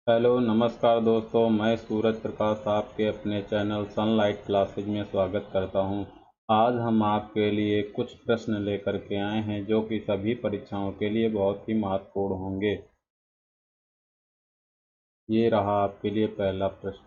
Hello नमस्कार दोस्तों, मैं सूरज प्रकाश आपके अपने चैनल सनलाइट क्लासेज में स्वागत करता हूं। आज हम आपके लिए कुछ प्रश्न लेकर के आए हैं जो कि सभी परीक्षाओं के लिए बहुत ही महत्वपूर्ण होंगे। ये रहा आपके लिए पहला प्रश्न।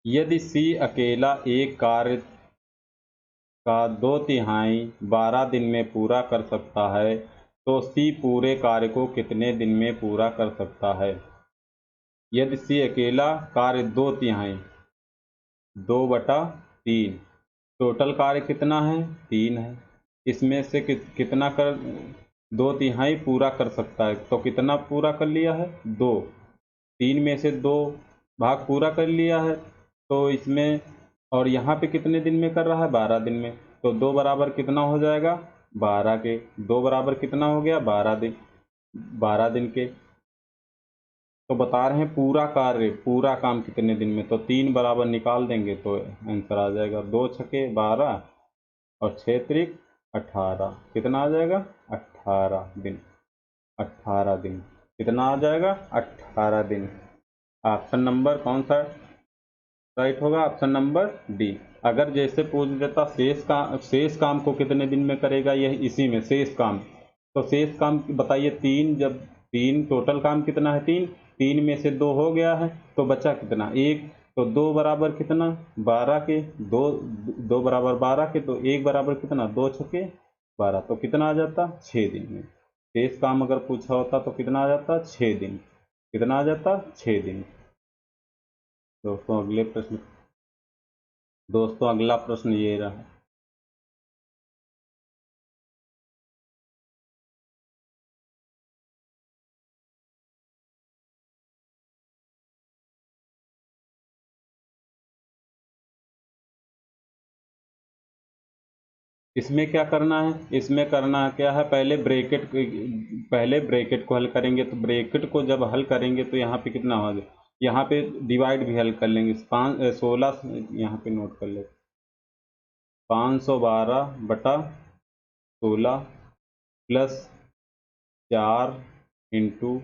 यदि सी अकेला एक कार्य का 2/3 12 दिन में पूरा कर सकता है तो सी पूरे कार्य को कितने दिन में पूरा कर सकता है। यदि सी अकेला कार्य 2/3 2/3 टोटल कार्य कितना है 3 है। इसमें से कितना कर 2/3 पूरा कर सकता है तो कितना पूरा कर लिया है 2। 3 में से 2 भाग पूरा कर लिया है तो इसमें, और यहाँ पे कितने दिन में कर रहा है 12 दिन में, तो 2 बराबर कितना हो जाएगा 12 के। 2 बराबर कितना हो गया 12 दिन के। तो बता रहे हैं पूरा कार्य पूरा काम कितने दिन में, तो 3 बराबर निकाल देंगे तो आंसर आ जाएगा 2 छके 12 और 6 त्रिक 18। कितना आ जाएगा 18 दिन। 18 दिन कितना आ जाएगा 18 दिन। ऑप्शन नंबर कौन सा राइट होगा? Option number D. अगर जैसे पूछ देता शेष काम को कितने दिन में करेगा, यह इसी में शेष काम, तो शेष काम बताइए 3, जब 3 टोटल काम कितना है 3, 3 में से 2 हो गया है तो बचा कितना 1, तो 2 बराबर कितना 12 के, 2 2 बराबर 12 के, तो 1 बराबर कितना 2 छके 12, तो कितना आ जाता 6 दिन में। शेष काम अगर पूछा होता तो कितना आ जाता 6 दिन। कितना आ जाता 6 दिन। दोस्तों अगला प्रश्न ये रहा। इसमें क्या करना है, इसमें करना क्या है, पहले ब्रैकेट को हल करेंगे। तो ब्रैकेट को जब हल करेंगे तो यहाँ पे कितना होगा, यहाँ पे डिवाइड भी हल कर लेंगे। 16 यहाँ पे नोट कर ले, 512/16 प्लस 4 इंटू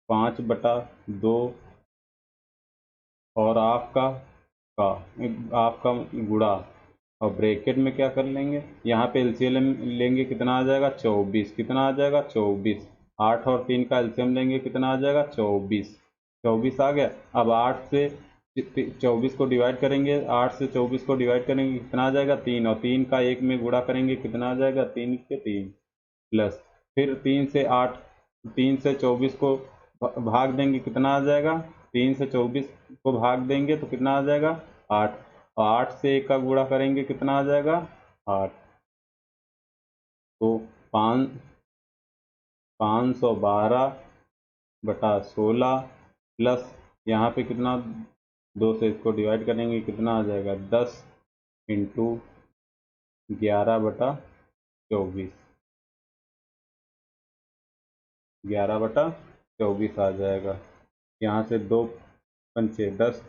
5/2 और आपका गुणा, और ब्रैकेट में क्या कर लेंगे, यहाँ पे एलसीएम लेंगे कितना आ जाएगा 24। कितना आ जाएगा 24। 8 और 3 का एलसीएम लेंगे कितना आ जाएगा 24। 24 आ गया। अब 8 से 24 को डिवाइड करेंगे, 8 से 24 को डिवाइड करेंगे कितना आ जाएगा 3, और 3 का 1 में गुणा करेंगे कितना आ जाएगा 3 के 3 प्लस, फिर 3 से 24 को भाग देंगे कितना आ जाएगा, 3 से 24 को भाग देंगे तो कितना आ जाएगा 8, और 8 से 1 का गुणा करेंगे कितना आ जाएगा 8। तो 512/16 प्लस यहाँ पे कितना 2 से इसको डिवाइड करेंगे कितना आ जाएगा 10 इंटू 11/24। 11/24 आ जाएगा। यहाँ से 2 पंचे 10,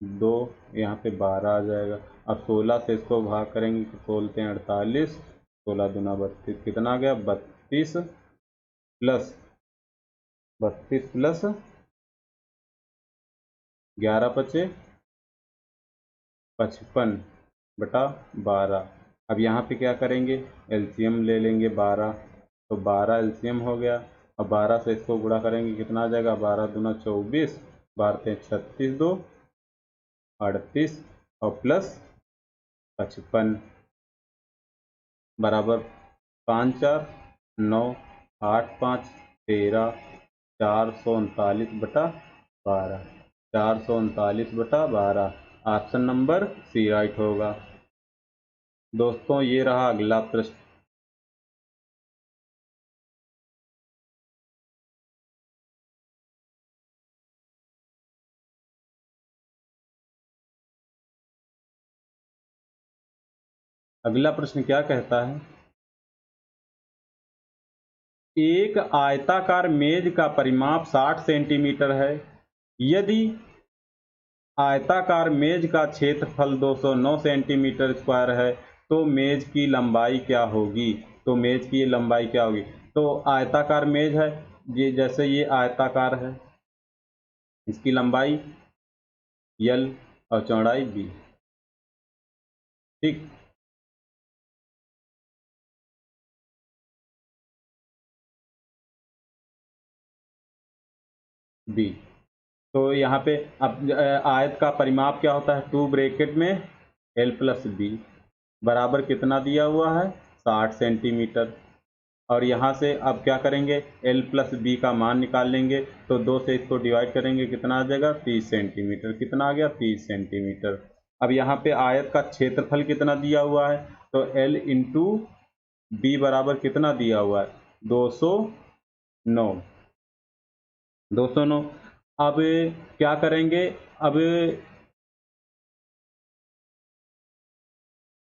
2 यहाँ पे 12 आ जाएगा। अब 16 से इसको भाग करेंगे तो बोलते हैं 48, 16 दूना 32, कितना आ गया 32 प्लस 11 × 5 = 55/12। अब यहाँ पे क्या करेंगे, एलसीएम ले लेंगे 12, तो 12 एलसीएम हो गया। अब 12 से इसको गुणा करेंगे कितना आ जाएगा 12 दूना 24, 12 36 2 38 और प्लस 55 बराबर 5 4 9 8 5 13 439/12। 439/12 ऑप्शन नंबर सी राइट होगा। दोस्तों ये रहा अगला प्रश्न। अगला प्रश्न क्या कहता है, एक आयताकार मेज का परिमाप 60 सेंटीमीटर है। यदि आयताकार मेज का क्षेत्रफल 209 सेंटीमीटर स्क्वायर है तो मेज की लंबाई क्या होगी। तो मेज की लंबाई क्या होगी। तो आयताकार मेज है, ये जैसे ये आयताकार है, इसकी लंबाई L और चौड़ाई B। ठीक, B। तो यहाँ पे अब आयत का परिमाप क्या होता है, 2 ब्रैकेट में L प्लस B बराबर कितना दिया हुआ है, 60 सेंटीमीटर। और यहाँ से अब क्या करेंगे, L प्लस B का मान निकाल लेंगे। तो 2 से इसको डिवाइड करेंगे, कितना आ जाएगा, 30 सेंटीमीटर। कितना आ गया, 30 सेंटीमीटर। अब यहाँ पे आयत का क्षेत्रफल कितना दिया हुआ है, तो L इंटू B बराबर कितना दिया हुआ है, 209। 209। अब क्या करेंगे, अब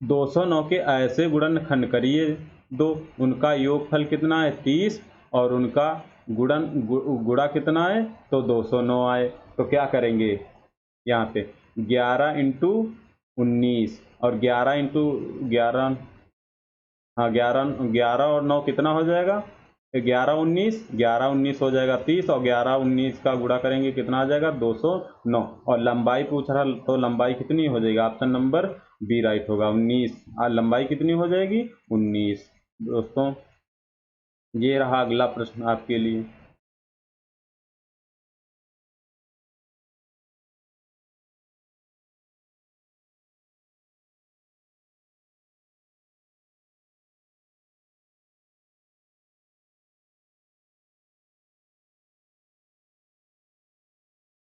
209 के ऐसे गुणनखंड करिए दो, उनका योगफल कितना है, 30, और उनका गुणा कितना है, तो 209 आए। तो क्या करेंगे, यहाँ पे 11 इंटू 19 और 11 इंटू 11, हाँ 11, 11 और 9 कितना हो जाएगा, 11 19 हो जाएगा 30, और 11 19 का गुणा करेंगे कितना आ जाएगा, 209। और लंबाई पूछ रहा, तो लंबाई कितनी हो जाएगी, ऑप्शन नंबर बी राइट होगा, 19। लंबाई कितनी हो जाएगी, 19। दोस्तों ये रहा अगला प्रश्न आपके लिए।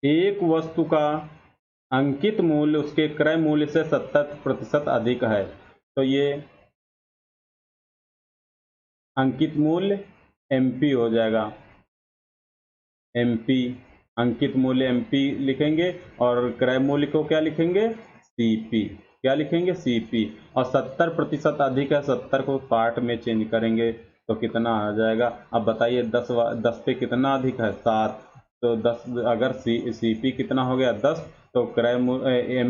एक वस्तु का अंकित मूल्य उसके क्रय मूल्य से 70% अधिक है। तो ये अंकित मूल्य MP हो जाएगा, MP। अंकित मूल्य MP लिखेंगे, और क्रय मूल्य को क्या लिखेंगे, CP। क्या लिखेंगे, CP। और 70% अधिक है, 70 को पार्ट में चेंज करेंगे तो कितना आ जाएगा। अब बताइए 10 पे कितना अधिक है, 7। तो 10 अगर CP कितना हो गया, 10, तो क्रय मूल्य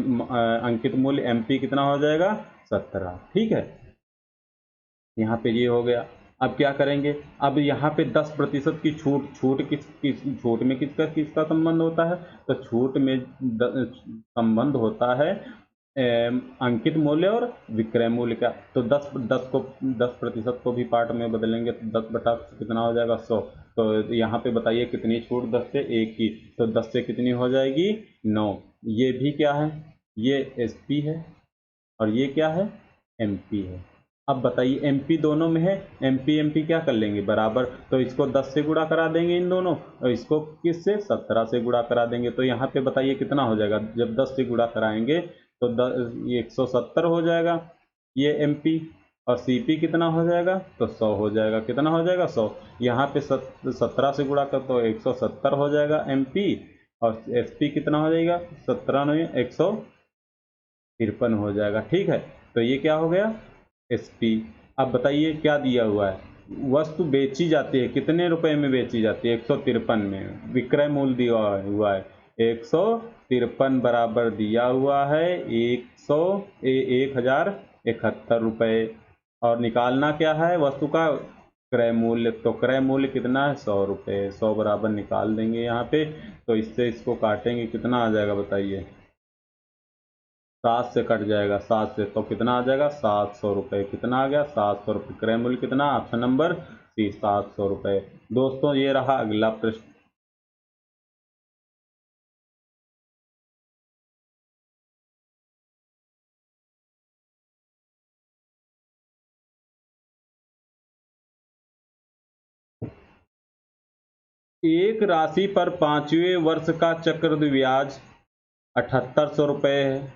अंकित मूल्य MP कितना हो जाएगा, 17। ठीक है, यहाँ पे ये हो गया। अब क्या करेंगे, अब यहाँ पे 10% की छूट, छूट किस छूट में किसका किसका संबंध होता है, तो छूट में संबंध होता है अंकित मूल्य और विक्रय मूल्य का। तो 10% को भी पार्ट में बदलेंगे तो 10 बटा कितना हो जाएगा, 100। तो यहाँ पे बताइए कितनी छूट, 10 से 1 की। तो 10 से कितनी हो जाएगी, 9। ये भी क्या है, ये SP है, और ये क्या है, MP है। अब बताइए MP दोनों में है, MP क्या कर लेंगे बराबर, तो इसको 10 से गुणा करा देंगे इन दोनों, और इसको किससे, 17 से गुणा करा देंगे। तो यहाँ पे बताइए कितना हो जाएगा, जब 10 से गुणा कराएंगे तो 170 हो जाएगा ये MP। और CP कितना हो जाएगा, तो 100 हो जाएगा। कितना हो जाएगा, 100। यहाँ पे 17 से गुणा कर तो 170 हो जाएगा MP, और SP कितना हो जाएगा, 17 नहीं 153 हो जाएगा। ठीक है, तो ये क्या हो गया, SP। अब बताइए क्या दिया हुआ है, वस्तु बेची जाती है, कितने रुपए में बेची जाती है, 153 में। विक्रय मूल्य दिया हुआ है 153 बराबर दिया हुआ है 1071 रुपये। और निकालना क्या है, वस्तु का क्रय मूल्य। तो क्रय मूल्य कितना है, 100 रुपये। 100 बराबर निकाल देंगे यहाँ पे। तो इससे इसको काटेंगे, कितना आ जाएगा बताइए, 7 से कट जाएगा, 7 से तो कितना आ जाएगा, 700 रुपये। कितना आ गया, 700 रुपये। क्रय मूल्य कितना, ऑप्शन नंबर C, 700 रुपये। दोस्तों ये रहा अगला प्रश्न। एक राशि पर 5वें वर्ष का चक्रवृद्धि ब्याज 7800 रुपये है,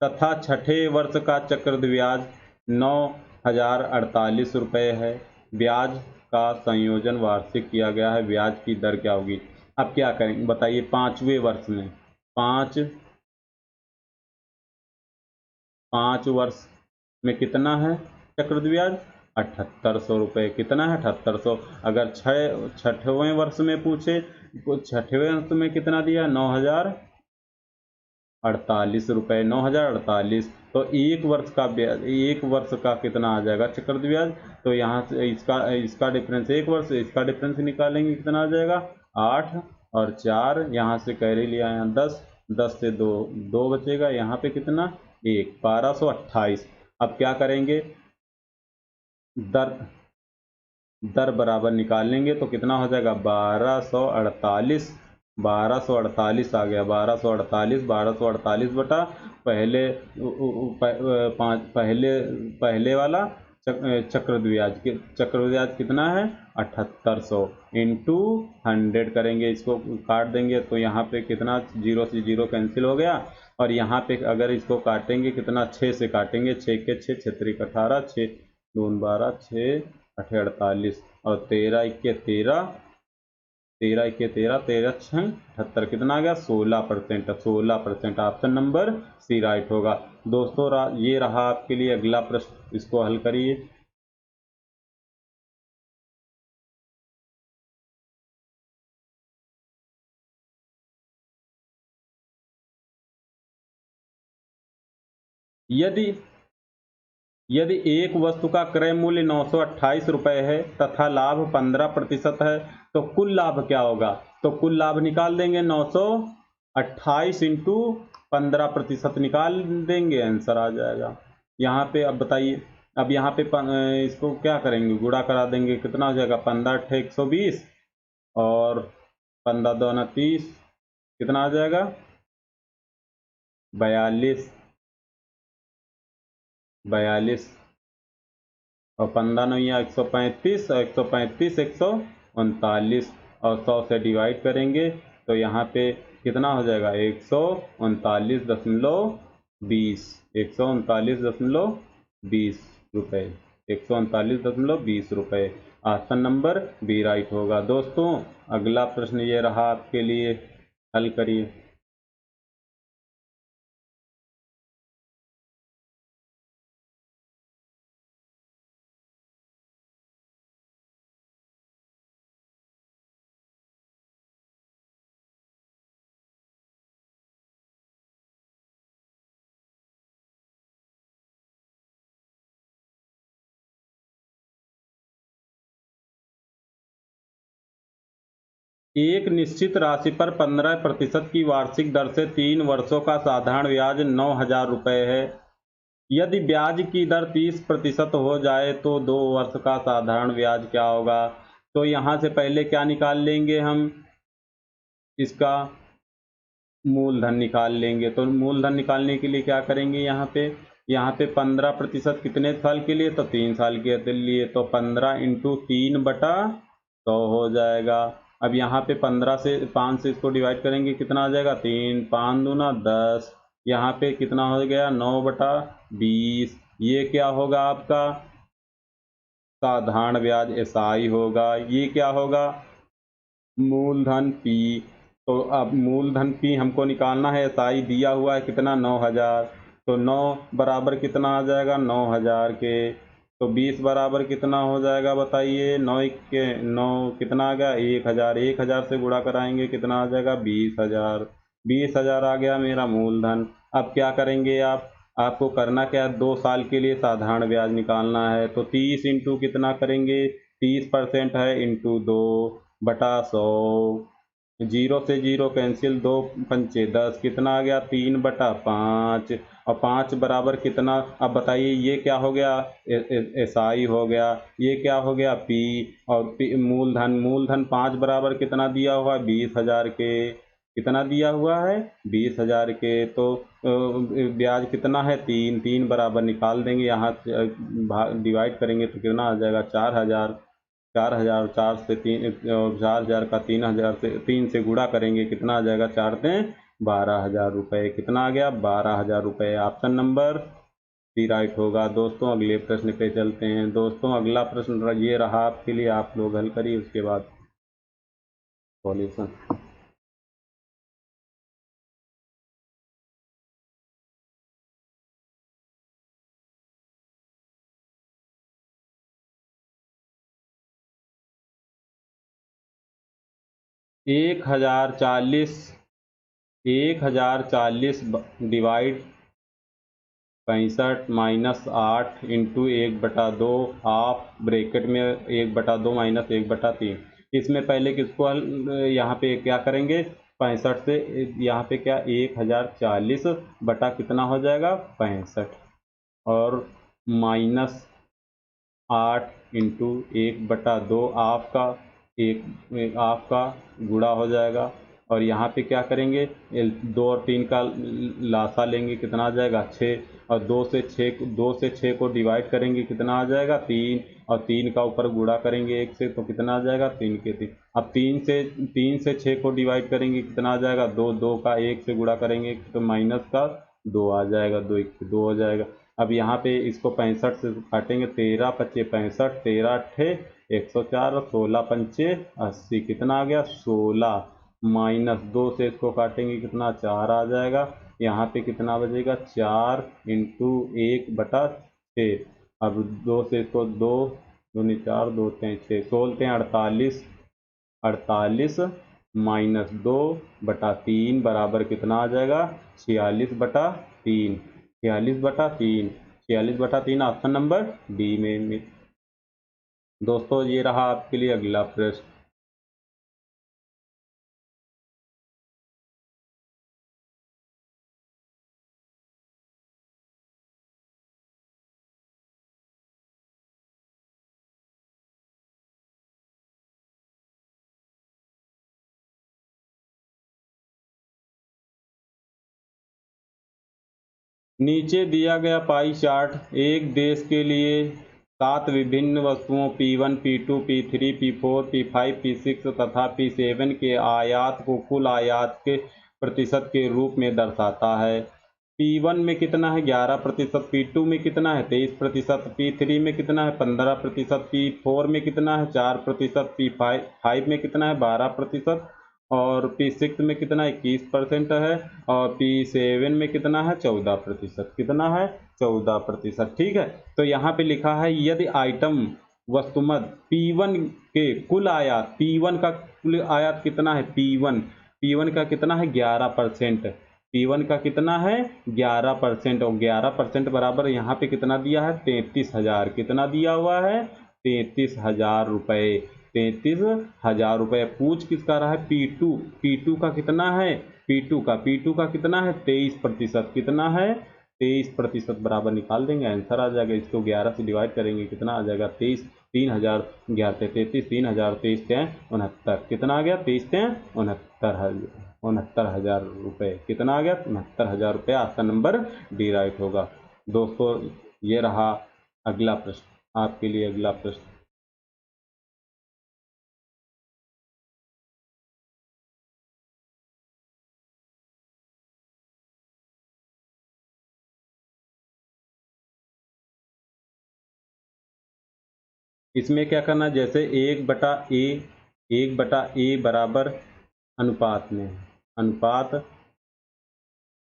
तथा छठे वर्ष का चक्रवृद्धि ब्याज 9048 रुपये है। ब्याज का संयोजन वार्षिक किया गया है, ब्याज की दर क्या होगी। अब क्या करेंगे बताइए, 5वें वर्ष में, 5 वर्ष में कितना है चक्रवृद्धि ब्याज 7800 रुपये। कितना है 7800। अगर छठवें वर्ष में पूछे तो छठवें वर्ष में कितना दिया 9048 रुपये, 9048। तो एक वर्ष का कितना आ जाएगा चक्रवृद्धि ब्याज। तो यहाँ से इसका डिफरेंस एक वर्ष, इसका डिफरेंस निकालेंगे कितना आ जाएगा 8 और 4, यहाँ से कैरी लिया यहाँ 10, 10 से 2 बचेगा, यहाँ पे कितना 1, 1228। अब क्या करेंगे दर दर बराबर निकालेंगे तो कितना हो जाएगा 1248, 1248 आ गया, 1248 बटा पहले वाला चक्रवृद्धि ब्याज कितना है 7800 इंटू 100 करेंगे, इसको काट देंगे तो यहाँ पे कितना 0 से 0 कैंसिल हो गया। और यहाँ पे अगर इसको काटेंगे कितना 6 से काटेंगे, 6 के 6 6 18, 6 2 12, 6 8 48 और 13 इक्के 13, 13 इक्के 13, 13 6 78, कितना आ गया 16%। 16% ऑप्शन नंबर सी राइट होगा। दोस्तों ये रहा आपके लिए अगला प्रश्न, इसको हल करिए। यदि यदि एक वस्तु का क्रय मूल्य 928 रुपये है तथा लाभ 15% है तो कुल लाभ क्या होगा। तो कुल लाभ निकाल देंगे 928 इंटू 15% निकाल देंगे, आंसर आ जाएगा। यहाँ पे अब बताइए, अब यहाँ पे इसको क्या करेंगे गुणा करा देंगे, कितना हो जाएगा 15 120 और 15 2 30, कितना आ जाएगा 42 और 15 नौया 135 और 135 139 और 100 से डिवाइड करेंगे तो यहाँ पे कितना हो जाएगा 139.20, 139.20 रुपये, 139.20 रुपये। ऑप्शन नंबर बी राइट होगा। दोस्तों अगला प्रश्न ये रहा आपके लिए, हल करिए। एक निश्चित राशि पर 15% की वार्षिक दर से 3 वर्षों का साधारण ब्याज 9,000 रुपये है। यदि ब्याज की दर 30% हो जाए तो 2 वर्ष का साधारण ब्याज क्या होगा। तो यहाँ से पहले क्या निकाल लेंगे हम, इसका मूलधन निकाल लेंगे। तो मूलधन निकालने के लिए क्या करेंगे, यहाँ पे 15% कितने साल के लिए, तो 3 साल के लिए, तो 15 इंटू 3 बटा 100 हो जाएगा। अब यहाँ पे 15 से 5 से इसको डिवाइड करेंगे, कितना आ जाएगा 3, 5 दूना 10, यहाँ पे कितना हो गया 9 बटा 20। ये क्या होगा आपका साधारण ब्याज एसआई होगा। ये क्या होगा मूलधन पी। तो अब मूलधन पी हमको निकालना है, एसआई दिया हुआ है कितना 9,000, तो 9 बराबर कितना आ जाएगा 9,000 के, तो 20 बराबर कितना हो जाएगा बताइए 9 के 9 कितना आ गया 1,000, 1,000 से गुणा कराएंगे कितना आ जाएगा 20,000, 20,000 आ गया मेरा मूलधन। अब क्या करेंगे आपको करना क्या है 2 साल के लिए साधारण ब्याज निकालना है। तो 30 इंटू कितना करेंगे 30% है इंटू 2 बटा 100, 0 से 0 कैंसिल, 2 पंचे 10, कितना आ गया 3 बटा 5 और 5 बराबर कितना। अब बताइए ये क्या हो गया एसआई हो गया, ये क्या हो गया पी, और मूलधन 5 बराबर कितना दिया हुआ है 20,000 के, कितना दिया हुआ है 20,000 के। तो ब्याज कितना है 3, 3 बराबर निकाल देंगे, यहाँ डिवाइड करेंगे तो कितना आ जाएगा 4,000, 4,000, 4 से 3, 4,000 का 3 से गुणा करेंगे कितना आ जाएगा 4 से 12,000 रुपये, कितना आ गया 12,000 रुपये। ऑप्शन नंबर सी राइट होगा। दोस्तों अगले प्रश्न पे चलते हैं। दोस्तों अगला प्रश्न ये रहा आपके लिए, आप लोग हल करिए उसके बाद solution. 1040 divide 65 minus 8 into 1/2 half bracket में 1/2 माइनस 1/3। इसमें पहले किसको यहाँ पे क्या करेंगे, 65 से यहाँ पे क्या 1040 बटा कितना हो जाएगा 65 और माइनस 8 इंटू 1/2 आपका आपका गुणा हो जाएगा। और यहाँ पे क्या करेंगे, 2 और 3 का लासा लेंगे, कितना आ जाएगा 6, और 2 से 6 को डिवाइड करेंगे, कितना आ जाएगा 3, और 3 का ऊपर गुणा करेंगे 1 से, तो कितना आ जाएगा 3 के 3। अब 3 से 6 को डिवाइड करेंगे, कितना आ जाएगा 2, 2 का 1 से गुणा करेंगे तो माइनस का 2 आ जाएगा, 2 1 से 2 हो जाएगा। अब यहाँ पे इसको 65 से काटेंगे, 13 पच्चे 65, 13 अट्ठे 104 और 16 पंचे 80, कितना आ गया 16, माइनस 2 से इसको काटेंगे कितना 4 आ जाएगा। यहाँ पे कितना बचेगा 4 इंटू 1/6। अब 2 से इसको 2 दूनी 4 2 3 6 16 48, 48 माइनस 2/3 बराबर कितना आ जाएगा 46/3, 46/3, 46/3 ऑप्शन नंबर डी में। दोस्तों ये रहा आपके लिए अगला प्रश्न। नीचे दिया गया पाई चार्ट एक देश के लिए 7 विभिन्न वस्तुओं P1, P2, P3, P4, P5, P6 तथा P7 के आयात को कुल आयात के प्रतिशत के रूप में दर्शाता है। P1 में कितना है 11%, P2 में कितना है 23%, P3 में कितना है 15%, P4 में कितना है 4%, P5 में कितना है 12%, और P6 में कितना 21% है, और P7 में कितना है 14%, कितना है 14%। ठीक है, तो यहाँ पे लिखा है यदि आइटम वस्तुमद P1 के कुल आयात, P1 का कुल आयात कितना है P1 का कितना है 11%, P1 का कितना है 11%, और 11% बराबर यहाँ पे कितना दिया है 33,000, कितना दिया हुआ है 33,000 रुपये, 33,000 रुपये। पूछ किसका रहा है P2 का कितना है P2 का कितना है 23%, कितना है 23% बराबर निकाल देंगे, आंसर आ जाएगा। इसको 11 से डिवाइड करेंगे, कितना आ जाएगा 23, 3,000 11 33, 3,000 23 69, कितना आ गया 23 69,000 रुपये, कितना आ गया 69,000 रुपये। ऑप्शन नंबर डी राइट होगा। दोस्तों ये रहा अगला प्रश्न आपके लिए। अगला प्रश्न इसमें क्या करना है, जैसे 1/a बराबर अनुपात में, अनुपात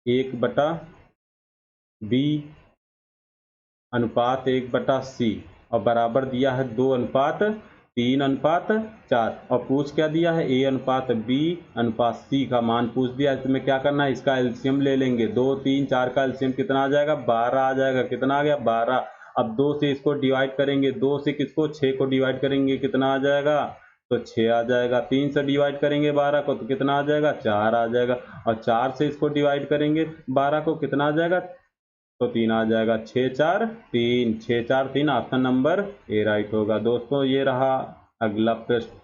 1/b अनुपात 1/c, और बराबर दिया है 2:3:4, और पूछ क्या दिया है A/B/C का मान पूछ दिया। इसमें क्या करना है, इसका एलसीएम ले लेंगे, 2 3 4 का एलसीएम कितना आ जाएगा 12 आ जाएगा, कितना आ गया 12। अब 2 से इसको डिवाइड करेंगे, 2 से किसको 6 को डिवाइड करेंगे, कितना आ जाएगा तो 6 आ जाएगा। 3 से डिवाइड करेंगे 12 को तो कितना आ जाएगा 4 आ जाएगा, और 4 से इसको डिवाइड करेंगे 12 को कितना आ जाएगा तो 3 आ जाएगा। 6 4 3, 6 4 3 ऑप्शन नंबर ए राइट होगा। दोस्तों ये रहा अगला प्रश्न।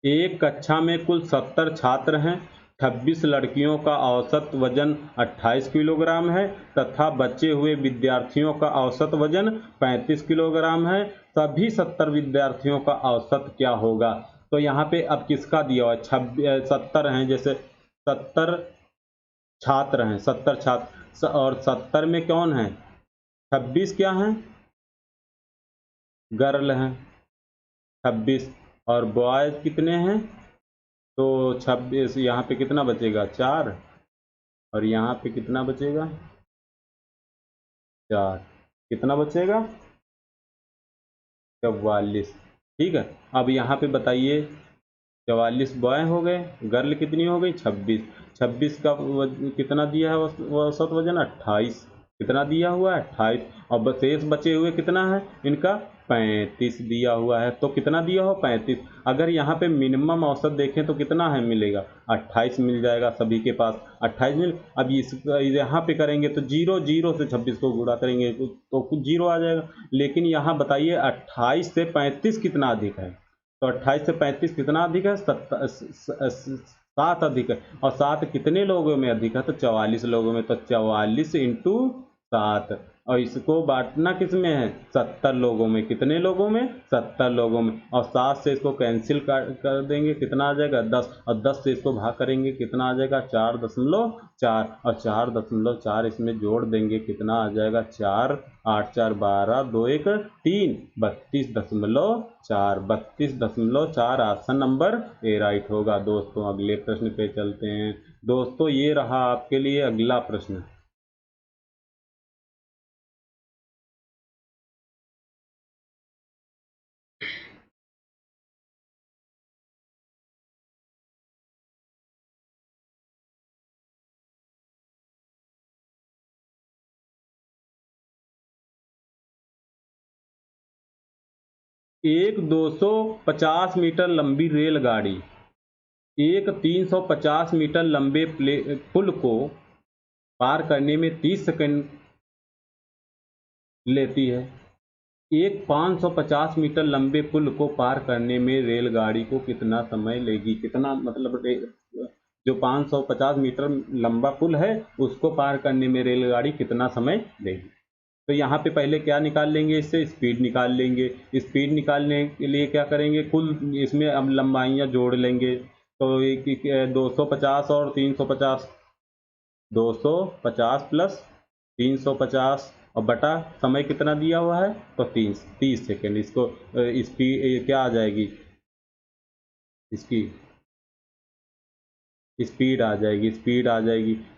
एक कक्षा में कुल 70 छात्र हैं, 26 लड़कियों का औसत वजन 28 किलोग्राम है तथा बचे हुए विद्यार्थियों का औसत वजन 35 किलोग्राम है। सभी 70 विद्यार्थियों का औसत क्या होगा। तो यहाँ पे अब किसका दिया हुआ है 70 हैं, जैसे 70 छात्र हैं, 70 छात्र, और 70 में कौन है 26 क्या है, गर्ल हैं 26, और बॉयज कितने हैं, तो 26, यहाँ पे कितना बचेगा 4, और यहाँ पे कितना बचेगा 4, कितना बचेगा 44। ठीक है, अब यहाँ पे बताइए 44 बॉय हो गए, गर्ल कितनी हो गई 26, 26 का कितना दिया है औसत वजन 28, कितना दिया हुआ है 28, और शेष बचे हुए कितना है इनका 35 दिया हुआ है, तो कितना दिया हो 35, अगर यहाँ पे मिनिमम औसत देखें तो कितना है मिलेगा 28 मिल जाएगा सभी के पास 28 मिल। अब इस यहाँ पे करेंगे तो 0 से 26 को गुणा करेंगे तो कुछ 0 आ जाएगा, लेकिन यहाँ बताइए 28 से 35 कितना अधिक है, तो 28 से 35 कितना अधिक है 7 अधिक है, और 7 कितने लोगों में अधिक है, तो 44 लोगों में, तो 44 इंटू 7, और इसको बांटना किस में है 70 लोगों में, कितने लोगों में 70 लोगों में, और 7 से इसको कैंसिल कर देंगे कितना आ जाएगा 10, और 10 से इसको भाग करेंगे कितना आ जाएगा 4.4, और 4.4 इसमें जोड़ देंगे कितना आ जाएगा 4, 8 4 12, 2 1 3, 32.4, 32.4 ऑप्शन नंबर ए राइट होगा। दोस्तों अगले प्रश्न पे चलते हैं। दोस्तों ये रहा आपके लिए अगला प्रश्न। एक 250 मीटर लंबी रेलगाड़ी एक 350 मीटर लंबे पुल को पार करने में 30 सेकंड लेती है। एक 550 मीटर लंबे पुल को पार करने में रेलगाड़ी को कितना समय लेगी, कितना मतलब जो 550 मीटर लंबा पुल है उसको पार करने में रेलगाड़ी कितना समय लेगी। तो यहाँ पे पहले क्या निकाल लेंगे, इससे स्पीड निकाल लेंगे। स्पीड निकालने के लिए क्या करेंगे, कुल इसमें अब लंबाइयाँ जोड़ लेंगे, तो 250 और 350, 250 प्लस 350, और बटा समय कितना दिया हुआ है तो 30 सेकेंड, इसको स्पीड क्या आ जाएगी, इसकी स्पीड आ जाएगी।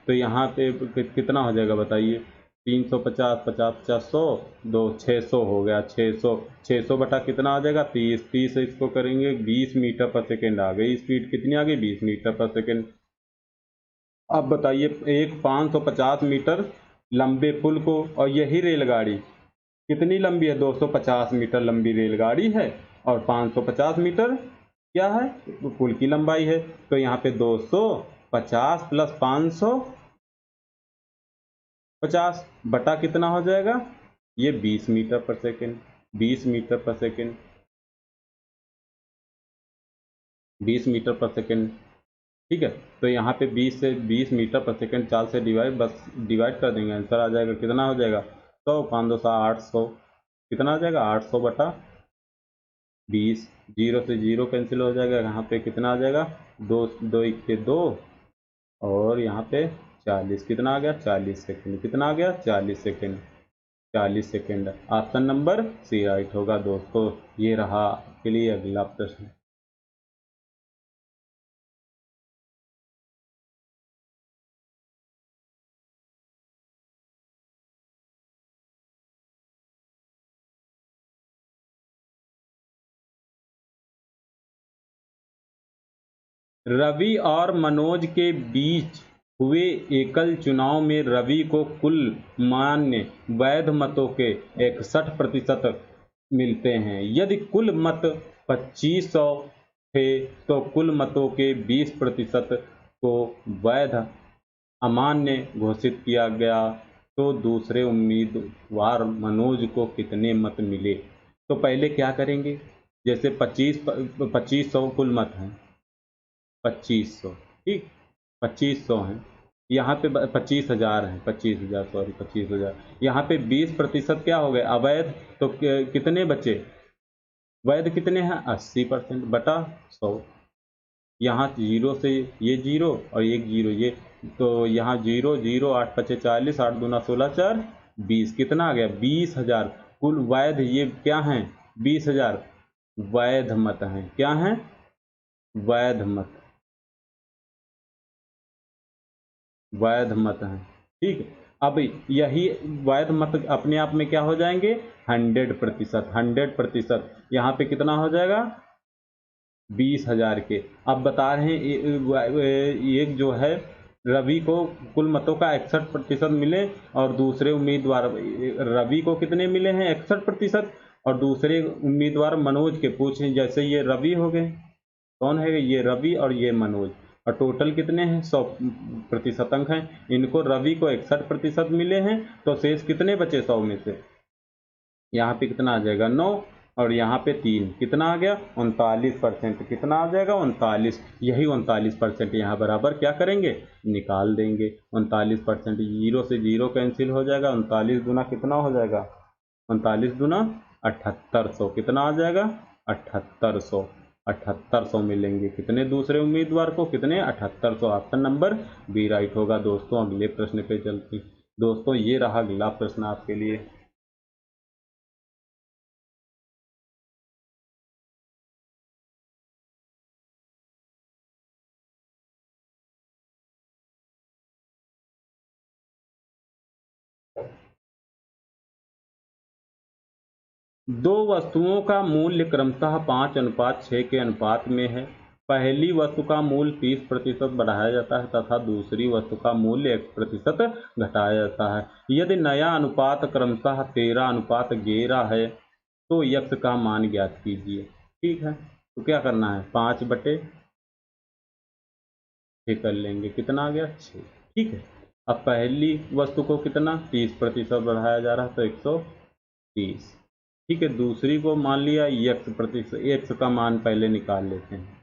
तो यहाँ पे कितना हो जाएगा बताइए, 350 50 50 100 2 600 हो गया, 600 बटा कितना आ जाएगा 30 इसको करेंगे 20 मीटर पर सेकेंड आ गई, स्पीड कितनी आ गई 20 मीटर पर सेकेंड। अब बताइए एक 550 मीटर लंबे पुल को, और यही रेलगाड़ी कितनी लंबी है 250 मीटर लंबी रेलगाड़ी है, और 550 मीटर क्या है पुल की लंबाई है, तो यहाँ पे 250 प्लस 550 बटा कितना हो जाएगा, ये 20 मीटर पर सेकेंड, 20 मीटर पर सेकेंड, 20 मीटर पर सेकेंड। ठीक है, तो यहाँ पे 20 मीटर पर सेकेंड 4 से डिवाइड कर देंगे, आंसर आ जाएगा कितना हो जाएगा 100, 5 2 800, कितना आ जाएगा 800 बटा 20, 0 से 0 कैंसिल हो जाएगा, यहाँ पे कितना आ जाएगा 2 2 1 के 2, और यहाँ पे 40, कितना आ गया 40 सेकेंड, कितना आ गया 40 second, 40 second option number C right होगा। दोस्तों ये रहा आपके लिए अगला प्रश्न। रवि और मनोज के बीच हुए एकल चुनाव में रवि को कुल मान्य वैध मतों के 61% मिलते हैं। यदि कुल मत 2500 थे तो कुल मतों के 20% को वैध अमान्य घोषित किया गया, तो दूसरे उम्मीदवार मनोज को कितने मत मिले। तो पहले क्या करेंगे, जैसे 2500 कुल मत हैं 2500, ठीक 2500 हैं, यहाँ पे 25,000 हैं, 25,000 सॉरी 25,000, यहाँ पे 20% क्या हो गए अवैध, तो कितने बचे वैध कितने हैं 80% बटा 100, यहाँ 0 से ये 0 और एक 0 ये, तो यहाँ 0 0 8 5 40, 8 दूना 16 4 20, कितना आ गया 20,000। कुल वैध ये क्या हैं 20,000 वैध मत हैं। क्या हैं वैध मत, वैध मत हैं। ठीक है, अब यही वैध मत अपने आप में क्या हो जाएंगे 100%। 100% यहाँ पे कितना हो जाएगा 20,000 के। अब बता रहे हैं एक जो है रवि को कुल मतों का 61% मिले और दूसरे उम्मीदवार रवि को कितने मिले हैं 61% और दूसरे उम्मीदवार मनोज के पूछे, जैसे ये रवि हो गए, कौन है ये रवि और ये मनोज, और टोटल कितने हैं 100% अंक हैं। इनको रवि को 61% मिले हैं तो शेष कितने बचे 100 में से, यहाँ पे कितना आ जाएगा 9 और यहाँ पे 3, कितना आ गया 39%। कितना आ जाएगा 39, यही 39% यहाँ बराबर क्या करेंगे निकाल देंगे। 39%, जीरो से जीरो कैंसिल हो जाएगा, 39 दूना कितना हो जाएगा 39 दूना 7800, कितना आ जाएगा 7800। 7800 मिलेंगे कितने दूसरे उम्मीदवार को, कितने 7800। ऑप्शन नंबर बी राइट होगा। दोस्तों अगले प्रश्न पे चलते हैं। दोस्तों ये रहा अगला प्रश्न आपके लिए। दो वस्तुओं का मूल्य क्रमशः 5:6 के अनुपात में है। पहली वस्तु का मूल्य 30% बढ़ाया जाता है तथा दूसरी वस्तु का मूल्य 1% घटाया जाता है। यदि नया अनुपात क्रमशः 13:11 है तो यक्स का मान ज्ञात कीजिए। ठीक है, तो क्या करना है 5/6 कर लेंगे, कितना आ गया 6। ठीक है, अब पहली वस्तु को कितना 30% बढ़ाया जा रहा है तो 130। ठीक है, दूसरी को मान लिया x%, x का मान पहले निकाल लेते हैं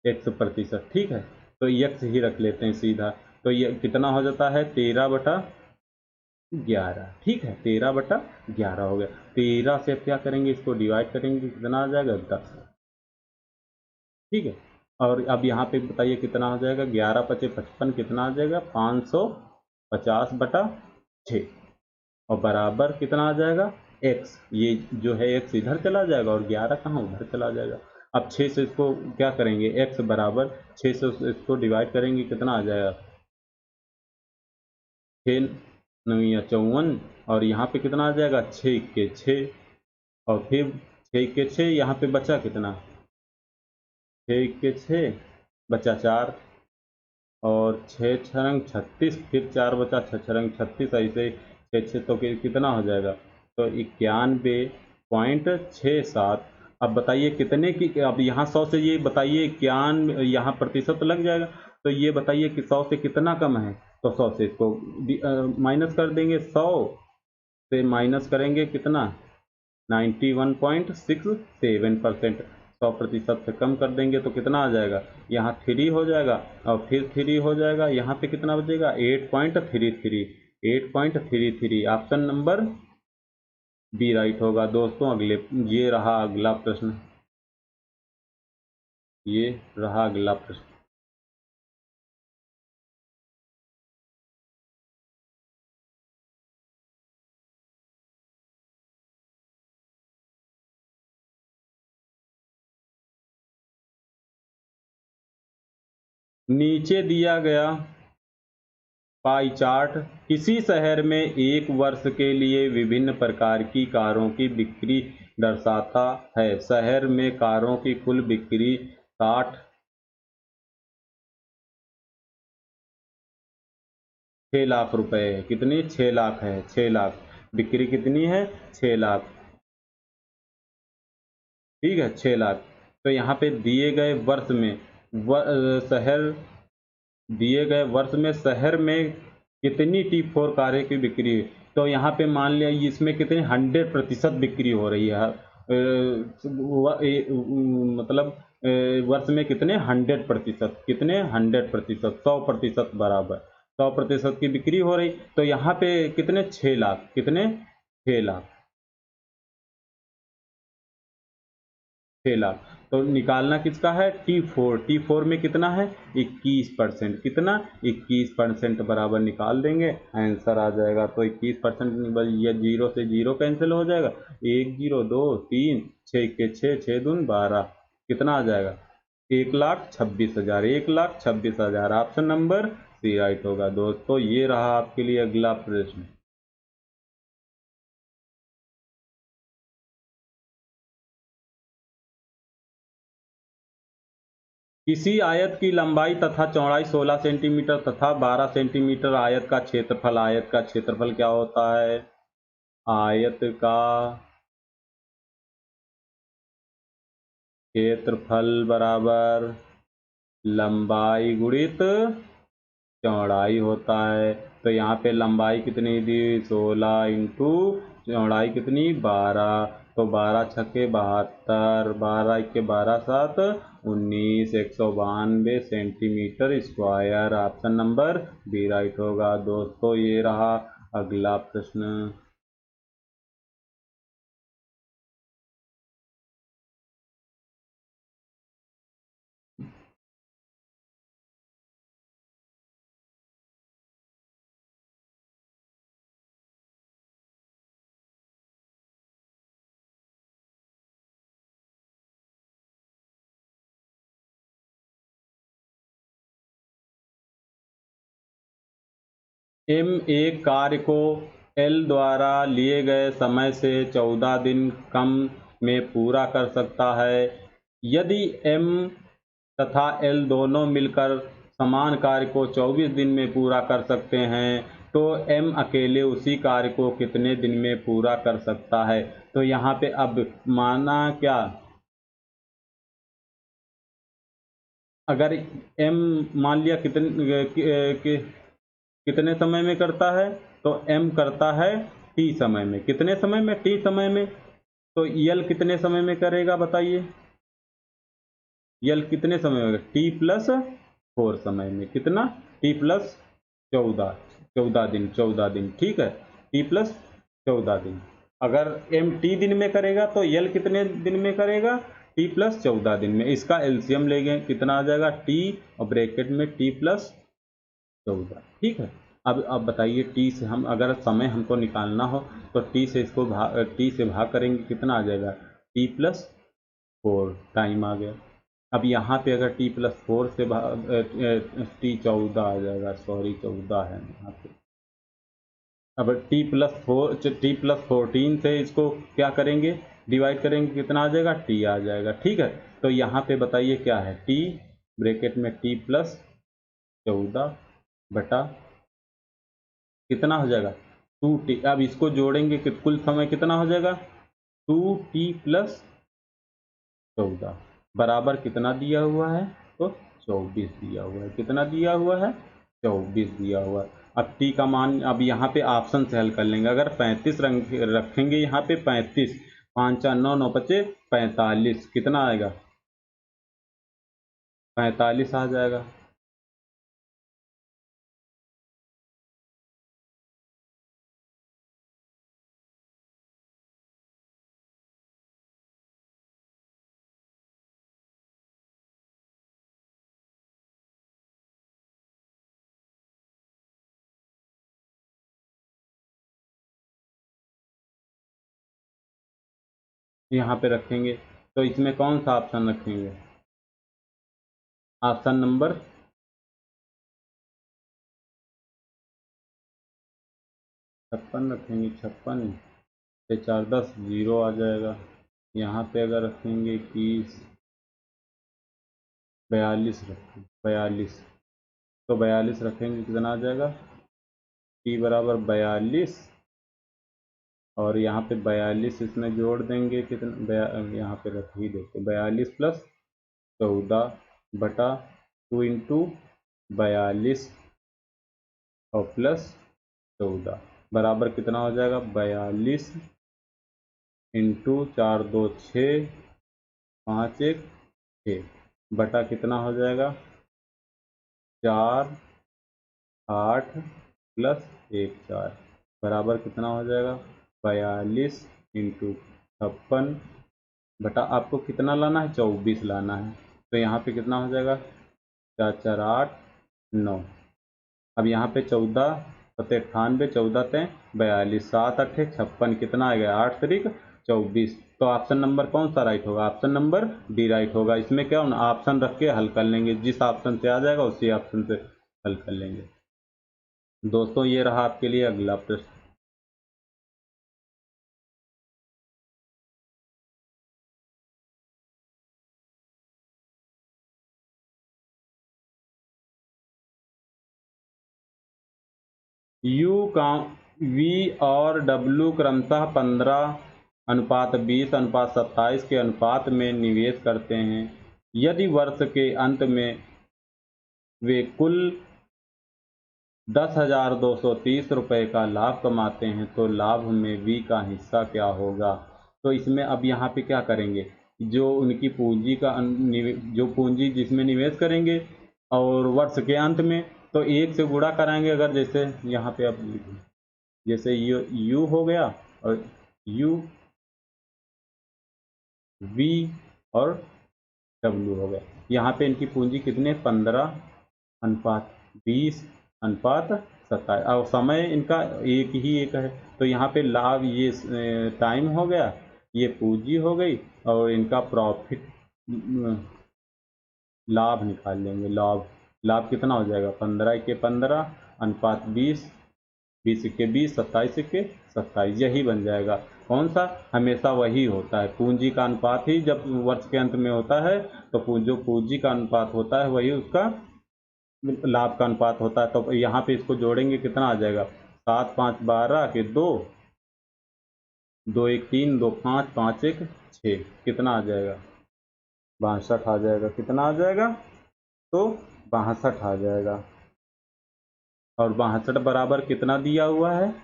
100%। ठीक है, तो x ही रख लेते हैं सीधा, तो ये कितना हो जाता है 13/11। ठीक है, 13/11 हो गया। 13 से अब क्या करेंगे इसको डिवाइड करेंगे, कितना आ जाएगा 10। ठीक है, और अब यहाँ पे बताइए कितना हो जाएगा 11×5=55, कितना आ जाएगा 550/6 और बराबर कितना आ जाएगा x। ये जो है x इधर चला जाएगा और 11 कहाँ उधर चला जाएगा। अब 6 से इसको क्या करेंगे x बराबर 6 से इसको डिवाइड करेंगे, कितना आ जाएगा 6 9 या 54 और यहाँ पे कितना आ जाएगा 6×6 और फिर 6×6 यहाँ पे बचा कितना 6×6 बचा 4 और 6×6 = 36, फिर 4 बचा 6×6 = 36, ऐसे 6 तो कितना हो जाएगा तो 91.67। अब बताइए कितने की, अब यहाँ 100 से ये बताइए 91 यहाँ प्रतिशत लग जाएगा, तो ये बताइए कि 100 से कितना कम है, तो 100 से इसको माइनस कर देंगे, 100 से माइनस करेंगे कितना 91.67%। 100% से कम कर देंगे तो कितना आ जाएगा यहाँ 3 हो जाएगा और फिर 3 हो जाएगा, यहाँ पे कितना बचेगा 8.33। 8.33 ऑप्शन नंबर बी राइट होगा। दोस्तों अगले ये रहा अगला प्रश्न, ये रहा अगला प्रश्न। नीचे दिया गया पाई चार्ट किसी शहर में एक वर्ष के लिए विभिन्न प्रकार की कारों की बिक्री दर्शाता है। शहर में कारों की कुल बिक्री 6 लाख रुपए है। कितनी 6 लाख है, 6 लाख बिक्री कितनी है 6 लाख। ठीक है 6 लाख। तो यहाँ पे दिए गए वर्ष में शहर दिए गए वर्ष में शहर में कितनी T4 कारें की बिक्री है, तो यहाँ पे मान लिया इसमें कितनी 100% बिक्री हो रही है। मतलब वर्ष में कितने 100%, कितने 100%, 100% बराबर 100% की बिक्री हो रही, तो यहाँ पे कितने 6 लाख, कितने 6 लाख, 6 लाख। तो निकालना किसका है, T4 में कितना है 21%, कितना 21% बराबर निकाल देंगे, आंसर आ जाएगा। तो 21%, ये 0 से 0 कैंसिल हो जाएगा, 1 0 2 3 6 के 6 6 दून 12, कितना आ जाएगा 1,26,000, 1,26,000। ऑप्शन नंबर सी राइट होगा दोस्तों। ये रहा आपके लिए अगला प्रश्न। किसी आयत की लंबाई तथा चौड़ाई 16 सेंटीमीटर तथा 12 सेंटीमीटर, आयत का क्षेत्रफल क्या होता है, आयत का क्षेत्रफल बराबर लंबाई गुणित चौड़ाई होता है। तो यहाँ पे लंबाई कितनी दी 16 इंटू चौड़ाई कितनी 12, तो 12 छक्के 72, 12 इक्के 12 7 19, 192 centimetre square. Option number B right होगा दोस्तों। ये रहा अगला प्रश्न। एम एक कार्य को एल द्वारा लिए गए समय से 14 दिन कम में पूरा कर सकता है। यदि एम तथा एल दोनों मिलकर समान कार्य को 24 दिन में पूरा कर सकते हैं, तो एम अकेले उसी कार्य को कितने दिन में पूरा कर सकता है। तो यहाँ पे अब माना क्या, अगर एम मान लिया कितने समय में करता है, तो एम करता है टी समय में, कितने समय में टी समय में। तो यल कितने समय में करेगा बताइए, यल कितने समय में, T+4 समय में, कितना T+ 14, 14 दिन, 14 दिन, ठीक है, T+14 दिन। अगर एम टी दिन में करेगा तो यल कितने दिन में करेगा, T+14 दिन में। इसका एलसीएम लेंगे, कितना आ जाएगा टी और ब्रैकेट में T+14, ठीक है। अब बताइए टी से हम अगर समय हमको निकालना हो तो टी से भाग करेंगे, कितना आ जाएगा T+4 टाइम आ गया। अब यहाँ पे अगर T+4 से T14 आ जाएगा, सॉरी 14 है यहाँ पे। अब T+14 से इसको क्या करेंगे, डिवाइड करेंगे, कितना आ जाएगा टी आ जाएगा, ठीक है। तो यहाँ पे बताइए क्या है, टी ब्रैकेट में T+14 बटा कितना हो जाएगा 2T। अब इसको जोड़ेंगे कि कुल समय कितना हो जाएगा 2T+14 बराबर कितना दिया हुआ है, तो 24 दिया हुआ है। कितना दिया हुआ है, 24 दिया हुआ है। अब टी का मान अब यहाँ पे ऑप्शन से हल कर लेंगे। अगर 35 रखेंगे यहाँ पे 35, 5 4 9 9 बचे 45, कितना आएगा 45 आ जाएगा। यहाँ पे रखेंगे तो इसमें कौन सा ऑप्शन रखेंगे, ऑप्शन नंबर 56 रखेंगे, 56 से 4 10 0 आ जाएगा। यहाँ पे अगर रखेंगे 21 42 रखेंगे, 42, तो 42 रखेंगे, कितना आ जाएगा टी बराबर 42, और यहाँ पे 42 इसमें जोड़ देंगे, कितना यहाँ पे रख ही देते 42+14 बटा 2 इंटू 42 और +14 बराबर कितना हो जाएगा 42 इंटू 4 2 6 5 1 6 बटा कितना हो जाएगा 4 8 +1 4 बराबर कितना हो जाएगा 42 इंटू 56 बटा आपको कितना लाना है, 24 लाना है। तो यहाँ पे कितना हो जाएगा, 4 4 8 9। अब यहाँ पे 14 सत्ते 98, 14 तें 42, 7 अट्ठे 56, कितना आ गया, 8 तरीक 24। तो ऑप्शन नंबर कौन सा राइट होगा, ऑप्शन नंबर डी राइट होगा। इसमें क्या होना, ऑप्शन रख के हल कर लेंगे, जिस ऑप्शन से आ जाएगा उसी ऑप्शन से हल कर लेंगे। दोस्तों ये रहा आपके लिए अगला प्रश्न। यू का वी और डब्ल्यू क्रमशः 15:20:27 के अनुपात में निवेश करते हैं। यदि वर्ष के अंत में वे कुल 10,230 रुपये का लाभ कमाते हैं तो लाभ में वी का हिस्सा क्या होगा। तो इसमें अब यहाँ पे क्या करेंगे, जो उनकी पूंजी का जो पूंजी जिसमें निवेश करेंगे और वर्ष के अंत में, तो एक से गुणा कराएंगे। अगर जैसे यहाँ पे अब जैसे यू हो गया और यू वी और डब्ल्यू हो गया। यहाँ पे इनकी पूंजी कितने, 15:20:27 और समय इनका एक है। तो यहाँ पे लाभ ये टाइम हो गया, ये पूंजी हो गई और इनका प्रॉफिट लाभ निकाल लेंगे। लाभ लाभ कितना हो जाएगा, 15 × 15 अनुपात 20, 20 × 20 27 यही बन जाएगा। कौन सा, हमेशा वही होता है, पूंजी का अनुपात ही जब वर्ष के अंत में होता है तो जो पूंजी का अनुपात होता है वही उसका लाभ का अनुपात होता है। तो यहाँ पे इसको जोड़ेंगे कितना आ जाएगा, 7 5 12 के 2, 2 1 3, 2 5, 5 1 6, कितना आ जाएगा, 62 आ जाएगा। कितना आ जाएगा, तो 62 आ जाएगा। और 62 बराबर कितना दिया हुआ है,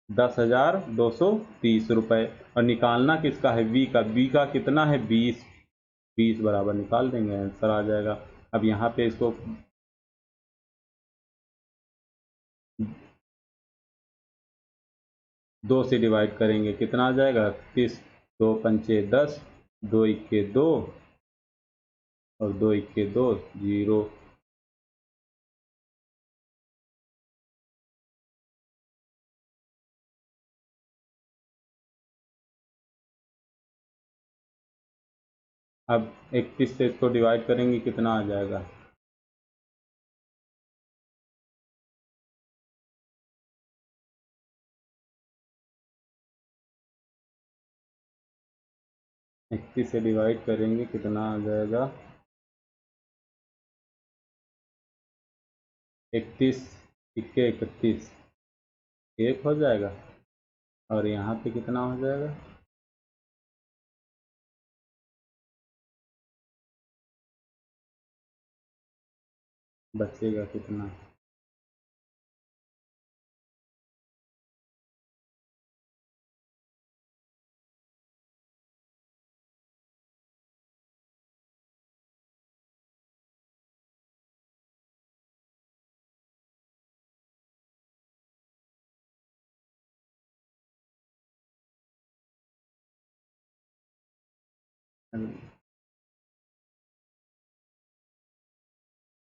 10,230 रुपये। और निकालना किसका है, बी का कितना है, 20, 20 बराबर निकाल देंगे, आंसर आ जाएगा। अब यहाँ पे इसको 2 से डिवाइड करेंगे, कितना आ जाएगा, 30, 2 पंचे 10, 2 इक्के 2 और 2 इक्के 2 0। अब 31 से इसको डिवाइड करेंगे, कितना आ जाएगा, 31 से डिवाइड करेंगे कितना आ जाएगा, 31 इक्के 31, 1 हो जाएगा। और यहाँ पे कितना हो जाएगा, बचेगा कितना,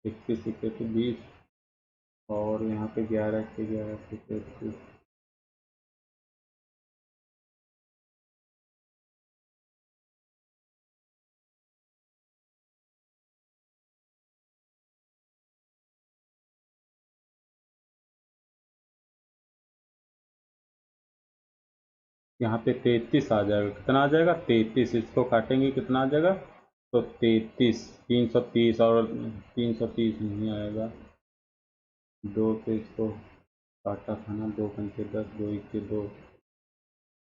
इक्कीस इक्के तो 20 और यहाँ पे 11 के 11 से 33। यहाँ पे 33 आ जाएगा, कितना आ जाएगा, 33, इसको काटेंगे कितना आ जाएगा, तो 33, 330 और 330 नहीं आएगा, 2 पे इसको काटा था ना, 2 पंचे 10, 2 इक्के 2,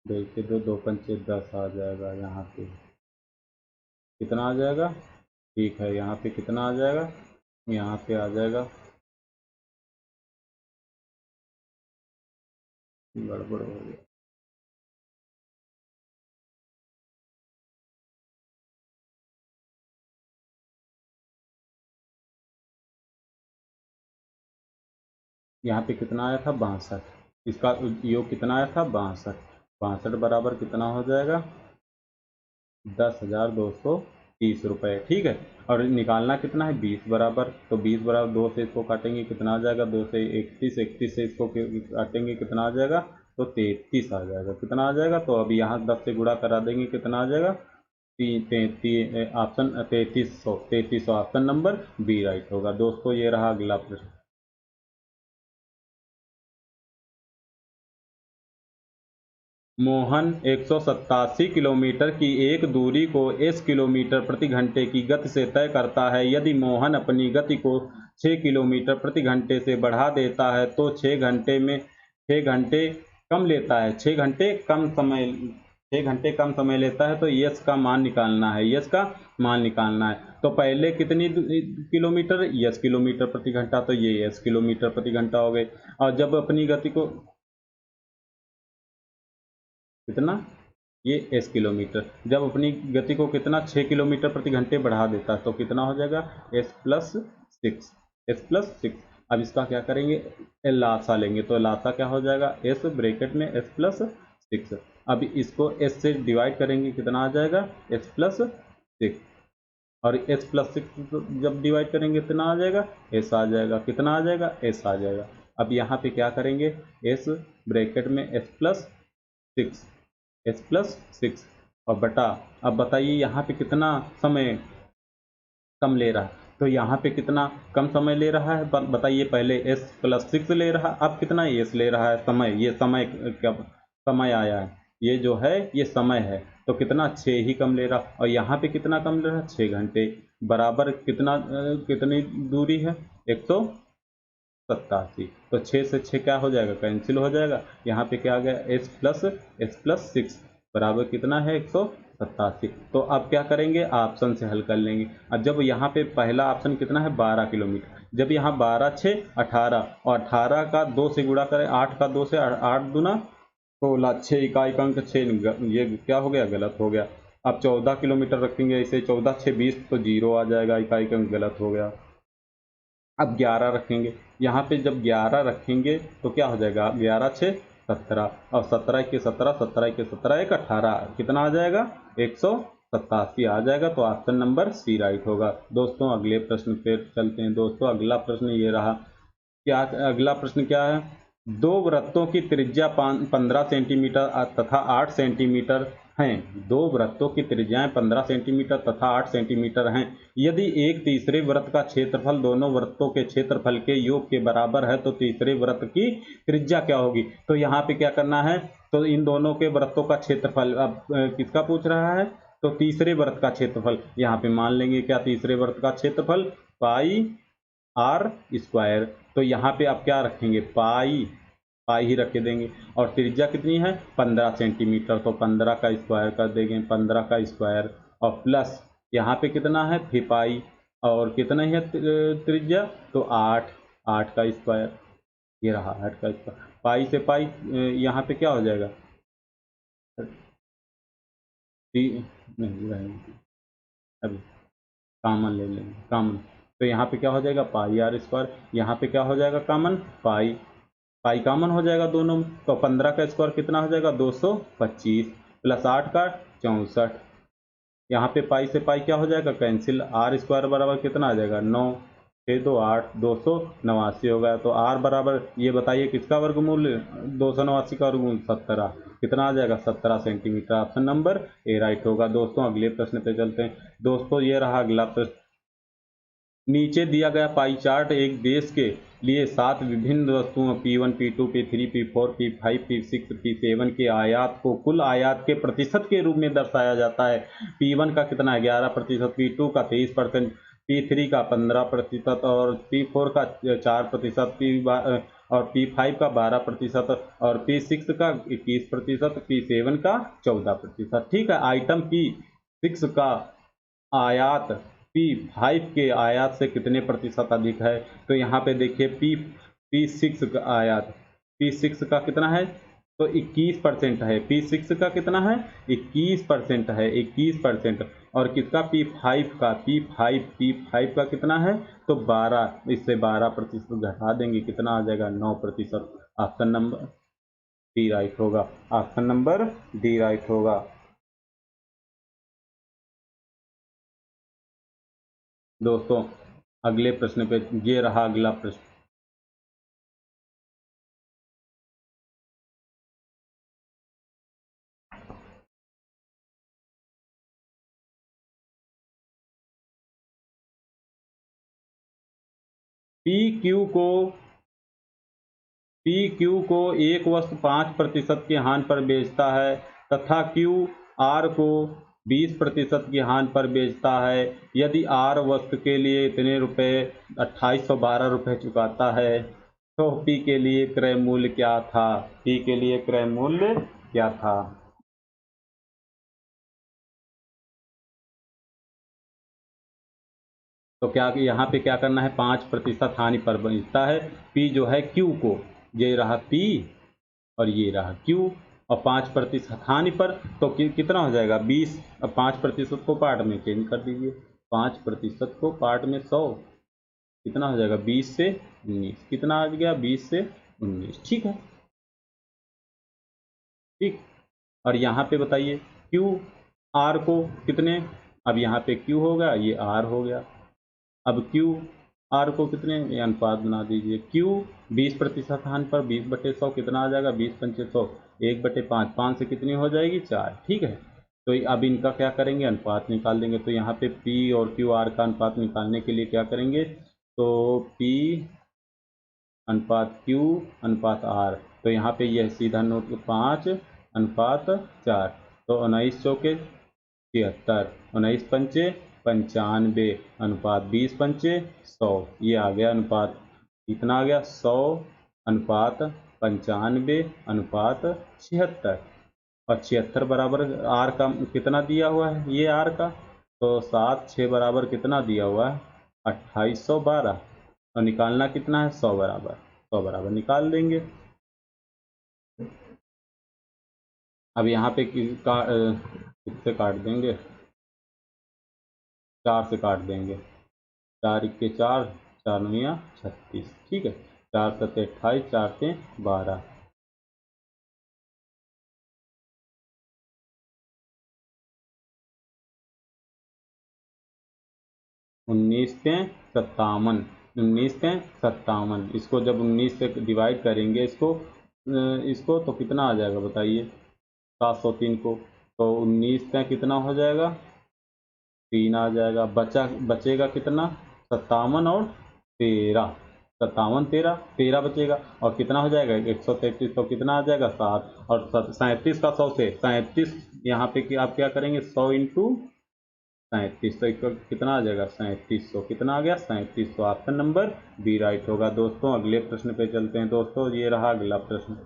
2 इक्के 2, 2 पंचे 10 आ जाएगा। यहाँ पे कितना आ जाएगा, ठीक है, यहाँ पे कितना आ जाएगा, यहाँ पे आ जाएगा, गड़बड़ हो गया, यहाँ पे कितना आया था, 62, इसका योग कितना आया था, 62, 62 बराबर कितना हो जाएगा, 10,230 रुपये, ठीक है। और निकालना कितना है 20 बराबर, तो 20 बराबर 2 से इसको काटेंगे कितना आ जाएगा, 2 से 31, 31 से इसको काटेंगे कितना आ जाएगा, तो 33 आ जाएगा। कितना आ जाएगा, तो अभी यहाँ 10 से गुणा करा देंगे कितना आ जाएगा, 33, option 3300 option number B right होगा। दोस्तों ये रहा अगला प्रश्न। मोहन 187 किलोमीटर की एक दूरी को s किलोमीटर प्रति घंटे की गति से तय करता है। यदि मोहन अपनी गति को 6 किलोमीटर प्रति घंटे से बढ़ा देता है तो 6 घंटे कम लेता है, 6 घंटे कम समय लेता है, तो यस का मान निकालना है, यस का मान निकालना है। तो पहले कितनी किलोमीटर, यस किलोमीटर प्रति घंटा, तो ये यस किलोमीटर प्रति घंटा हो गए। और जब अपनी गति को कितना, ये एस किलोमीटर, जब अपनी गति को कितना 6 किलोमीटर प्रति घंटे बढ़ा देता है तो कितना हो जाएगा, s+6, s+6। अब इसका क्या करेंगे, लासा लेंगे, तो लासा क्या हो जाएगा, s ब्रैकेट में s+6। अब इसको s से डिवाइड करेंगे कितना आ जाएगा, s+6, और s+6 जब डिवाइड करेंगे कितना आ जाएगा, s आ जाएगा, कितना आ जाएगा, s आ जाएगा। अब यहाँ पे क्या करेंगे, s ब्रैकेट में s+6 और बटा, अब बताइए यहाँ पे कितना समय कम ले रहा है, तो यहाँ पे कितना कम समय ले रहा है, बताइए। पहले s+6 ले रहा, अब कितना s ले रहा है, समय, ये समय क्या समय आया है, ये जो है ये समय है, तो कितना 6 ही कम ले रहा। और यहाँ पे कितना कम ले रहा है, 6 घंटे, बराबर कितना कितनी दूरी है, 187, तो 6 से 6 क्या हो जाएगा, कैंसिल हो जाएगा। यहाँ पे क्या आ गया, s+6 बराबर कितना है, 187। तो अब क्या करेंगे, ऑप्शन से हल कर लेंगे। अब जब यहाँ पे पहला ऑप्शन कितना है, 12 किलोमीटर, जब यहाँ 12 6 18, और 18 का 2 से गुणा करें, 8 का 2 से, 8 दूना 16, 6 इकाई का अंक 6, ये क्या हो गया, गलत हो गया। अब 14 किलोमीटर रखेंगे, ऐसे 14 6 20, तो 0 आ जाएगा, इकाई का अंक गलत हो गया। अब 11 रखेंगे, यहाँ पे जब 11 रखेंगे तो क्या हो जाएगा, 11 6 17, और 17 के 17, 17 के 17 एक 18, कितना आ जाएगा, 187 आ जाएगा। तो ऑप्शन नंबर सी राइट होगा। दोस्तों अगले प्रश्न पे चलते हैं। दोस्तों अगला प्रश्न ये रहा, क्या अगला प्रश्न क्या है, दो वृत्तों की त्रिज्या 15 सेंटीमीटर तथा 8 सेंटीमीटर हैं। दो वृत्तों की त्रिज्याएं 15 सेंटीमीटर तथा 8 सेंटीमीटर हैं। यदि एक तीसरे वृत्त का क्षेत्रफल दोनों वृत्तों के क्षेत्रफल के योग के बराबर है तो तीसरे वृत्त की त्रिज्या क्या होगी। तो यहाँ पे क्या करना है, तो इन दोनों के वृत्तों का क्षेत्रफल, अब किसका पूछ रहा है, तो तीसरे वृत्त का क्षेत्रफल। यहाँ पे मान लेंगे क्या, तीसरे वृत्त का क्षेत्रफल पाई आर स्क्वायर, तो यहाँ पे आप क्या रखेंगे, पाई पाई ही रख के देंगे। और त्रिज्या कितनी है, 15 सेंटीमीटर, तो 15 का स्क्वायर कर देंगे, 15 का स्क्वायर, और प्लस यहाँ पे कितना है, फिर पाई, और कितना है त्रिज्या, तो 8, 8 का स्क्वायर, ये रहा 8 का स्क्वायर। पाई से पाई यहाँ पे क्या हो जाएगा, नहीं रहेगा, अभी कॉमन ले लेंगे, कॉमन, तो यहाँ पे क्या हो जाएगा, पाई आर स्क्वायर, यहाँ पे क्या हो जाएगा कॉमन, पाई, पाई कॉमन हो जाएगा दोनों में, तो 15 का स्क्वायर कितना हो जाएगा, 225, प्लस 8 का 64, यहाँ पे पाई से पाई क्या हो जाएगा, कैंसिल, आर स्क्वायर बराबर कितना आ जाएगा, 9 6 2 8, 289 हो गया। तो आर बराबर, ये बताइए किसका वर्गमूल, 289 का वर्गमूल 17, कितना आ जाएगा, 17 centimetre. Option number A right होगा। दोस्तों अगले प्रश्न पे चलते हैं। दोस्तों ये रहा अगला प्रश्न, नीचे दिया गया पाई चार्ट एक देश के लिए 7 विभिन्न वस्तुओं P1 P2 P3 P4 P5 P6 P7 के आयात को कुल आयात के प्रतिशत के रूप में दर्शाया जाता है। P1 का कितना है, 11%, P2 का 23%, P3 का 15%, और P4 का 4%, और P5 का 12%, और P6 का 21%, P7 का 14%। ठीक है, आइटम P6 का आयात P5 के आयात से कितने प्रतिशत अधिक है। तो यहाँ पे देखिए P6 का आयात, P6 का कितना है, तो 21% है। P6 का कितना है, 21% है, 21%। और किसका, P5 का कितना है, तो 12, इससे 12% घटा देंगे, कितना आ जाएगा, 9%। ऑप्शन नंबर डी राइट होगा, ऑप्शन नंबर डी राइट होगा। दोस्तों अगले प्रश्न पे, ये रहा अगला प्रश्न। पी क्यू को एक वस्तु 5% की हानि पर बेचता है तथा क्यू आर को 20% की हानि पर बेचता है। यदि आर वस्तु के लिए इतने रुपए 2812 रुपये चुकाता है तो पी के लिए क्रय मूल्य क्या था? पी के लिए क्रय मूल्य क्या था? तो क्या यहाँ पे क्या करना है? 5% हानि पर बेचता है पी जो है क्यू को, ये रहा पी और ये रहा क्यू, और 5% हानि पर, तो कितना हो जाएगा? 20। अब 5% को पार्ट में चेंज कर दीजिए, 5% को पार्ट में 100, कितना हो जाएगा? 20 से 19, कितना आ गया? 20 से 19, ठीक है, ठीक। और यहाँ पे बताइए क्यू आर को कितने, अब यहाँ पे क्यू हो गया, ये आर हो गया। अब क्यू आर को कितने, ये अनुपात बना दीजिए, क्यू 20% हानि पर 20/100, कितना आ जाएगा? 20×100, 1/5, 5 से कितनी हो जाएगी? 4, ठीक है। तो अब इनका क्या करेंगे? अनुपात निकाल देंगे। तो यहाँ पे पी और क्यू आर का अनुपात निकालने के लिए क्या करेंगे? तो पी अनुपात क्यू अनुपात आर, तो यहाँ पे यह सीधा नोट 5:4, तो 19 चौके 73, 19 पंचे 95, अनुपात 20 पंचे 100, ये आ गया अनुपात, कितना आ गया? 100 अनुपात 95 अनुपात 76, और 76 बराबर आर का कितना दिया हुआ है? ये आर का, तो 7×6 बराबर कितना दिया हुआ है? 2812, और निकालना कितना है? 100 बराबर, 100 बराबर निकाल देंगे। अब यहाँ पे किससे काट देंगे? 4 से काट देंगे, 4×1 = 4, 4×9 = 36, ठीक है। 4×7 = 28, 4×3 = 12, 19×57, 19×57, इसको जब 19 से डिवाइड करेंगे इसको तो कितना आ जाएगा बताइए? 703 को, तो 19 का कितना हो जाएगा? 3 आ जाएगा, बचेगा कितना? 57 और 13, 57 13, 13 बचेगा, और कितना हो जाएगा? 133, तो कितना आ जाएगा? 7, और 37 का 100 से 37, यहाँ पे कि आप क्या करेंगे? 100 × 37, तो कितना आ जाएगा? 3700, कितना आ गया? 3700, ऑप्शन नंबर बी राइट होगा। दोस्तों अगले प्रश्न पे चलते हैं। दोस्तों ये रहा अगला प्रश्न।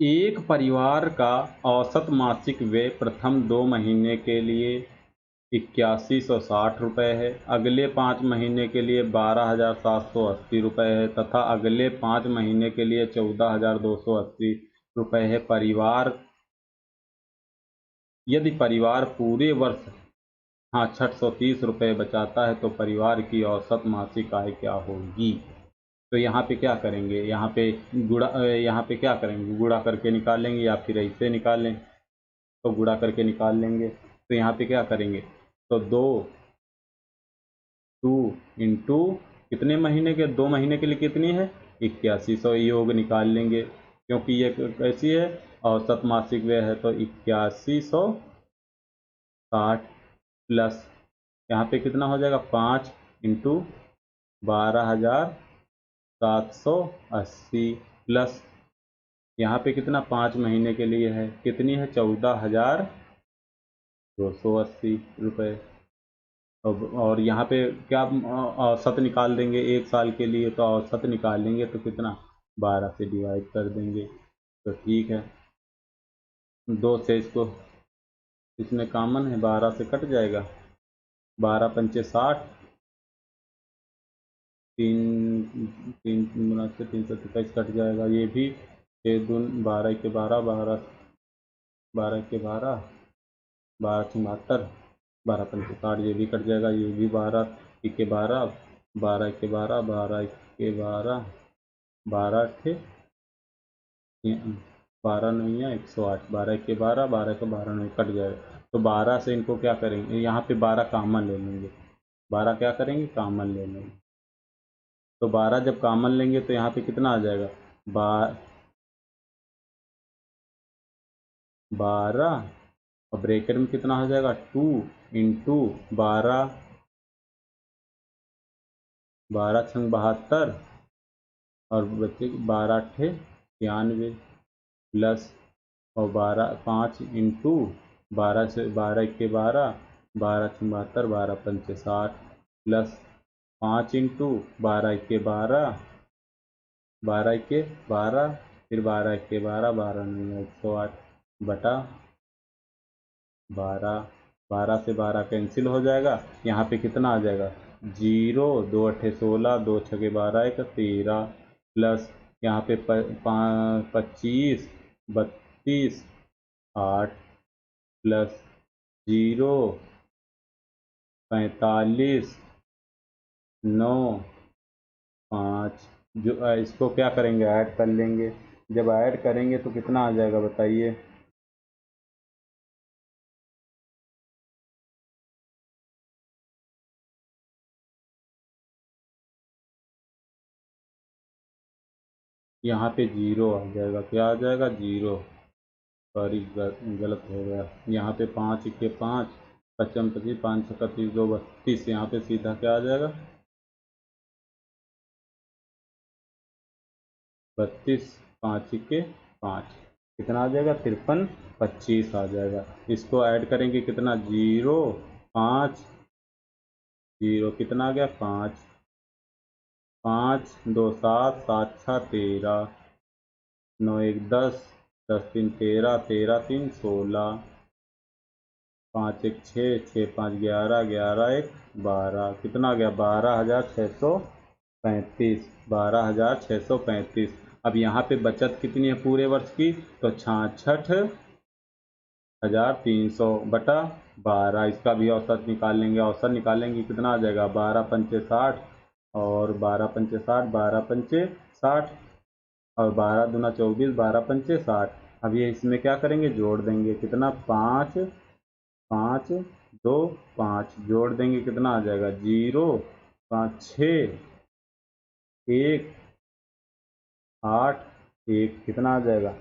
एक परिवार का औसत मासिक व्यय प्रथम 2 महीने के लिए 8160 रुपये है, अगले 5 महीने के लिए 12,780 रुपये है तथा अगले 5 महीने के लिए 14,280 रुपये है। यदि परिवार पूरे वर्ष 630 रुपये बचाता है तो परिवार की औसत मासिक आय क्या होगी? तो यहाँ पे क्या करेंगे? यहाँ पे क्या करेंगे? गुणा करके निकालेंगे या फिर ऐसे निकालें? तो गुणा करके निकाल लेंगे। तो यहाँ पे क्या करेंगे? तो 2 इंटू कितने महीने के? 2 महीने के लिए कितनी है? 8100, योग निकाल लेंगे क्योंकि ये कैसी है? औसत मासिक व्यय है, तो 8160 प्लस यहाँ पे कितना हो जाएगा? 5 इंटू 12,780 प्लस यहाँ पे कितना? 5 महीने के लिए है, कितनी है? 14,280 रुपये। और यहाँ पे क्या औसत निकाल देंगे? एक साल के लिए तो औसत निकालेंगे तो कितना? 12 से डिवाइड कर देंगे, तो ठीक है। 2 से इसको, इसमें कॉमन है, 12 से कट जाएगा, 12 पंचे 60, 3×3 = 327 कट जाएगा, ये भी 6×2 = 12, 12 12 12, 12×6 = 72, 12×5 = 60, ये भी कट जाएगा, ये भी 12×1 = 12, 12×1 = 12, 12×1 = 12, 12×8 = 12 नहीं है 108, 12 के 12, 12 का 12 नहीं कट जाएगा। तो 12 से इनको क्या करेंगे, यहाँ पे 12 कॉमन ले लेंगे। 12 क्या करेंगे, कॉमन ले लेंगे। तो 12 जब कॉमन लेंगे तो यहाँ पे कितना आ जाएगा, 12 और ब्रैकेट में कितना हो जाएगा 2 इंटू 12, 12 छंग 72 और बच्चे 12 अट्ठे 93 प्लस और 12 5 इंटू 12 से 12 के 12, 12 छंग 72, 12 पंचे 60 प्लस 5 इंटू 12 के 12, 12 के 12 फिर 12 के 12, 12 नहीं 108 बटा 12, 12 से 12 कैंसिल हो जाएगा। यहाँ पे कितना आ जाएगा, 0, 2 अट्ठे 16, 2 छके 12, 1 13 प्लस यहाँ पे 25, 32, 8 प्लस 0, 45, 9, 5। जो इसको क्या करेंगे, ऐड कर लेंगे। जब ऐड करेंगे तो कितना आ जाएगा बताइए, यहाँ पे 0 आ जाएगा। क्या आ जाएगा, 0। सॉरी गलत हो गया। यहाँ पे 5 के 5, 55 25, 5 छक्का 30, 2 32। यहाँ पे सीधा क्या आ जाएगा, 32, 5 के 5 कितना आ जाएगा, 53, 25 आ जाएगा। इसको ऐड करेंगे कितना, 0, 5, 0 कितना आ गया 5, 5 2 7, 7 6 13, 9 1 10, 10 3 13, 13 3 16, 5 1 6, 6 5 11, 11 1 12 कितना आ गया, 12,635, 12,635। अब यहाँ पे बचत कितनी है पूरे वर्ष की, तो 66,300 बटा 12। इसका भी औसत निकाल लेंगे। औसत निकालेंगे कितना आ जाएगा, 12 पंचे 60 और 12 पंचे 60, 12 पंचे 60 और 12 दूना 24, 12 पंचे 60। अब ये इसमें क्या करेंगे, जोड़ देंगे कितना, 5 5 2 5 जोड़ देंगे कितना आ जाएगा, 0 5 6 1 8 1 कितना आ जाएगा,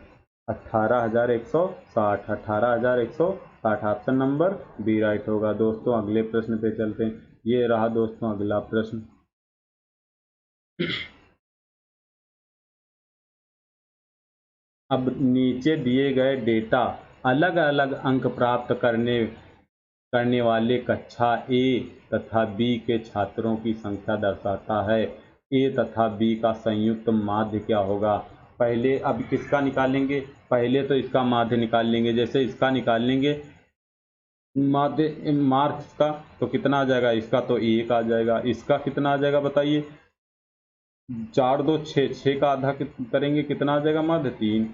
18,160, 18,160। ऑप्शन नंबर बी राइट होगा। दोस्तों अगले प्रश्न पे चलते हैं। ये रहा दोस्तों अगला प्रश्न। अब नीचे दिए गए डेटा अलग अलग अंक प्राप्त करने वाले कक्षा ए तथा बी के छात्रों की संख्या दर्शाता है। ए तथा बी का संयुक्त माध्य क्या होगा। पहले अब किसका निकालेंगे, पहले तो इसका माध्य निकाल लेंगे। जैसे इसका निकाल लेंगे माध्य मार्क्स का, तो कितना आ जाएगा, इसका तो एक आ जाएगा। इसका कितना आ जाएगा बताइए, 4 2 6, 6 का आधा करेंगे कितना आ जाएगा माध्य, 3।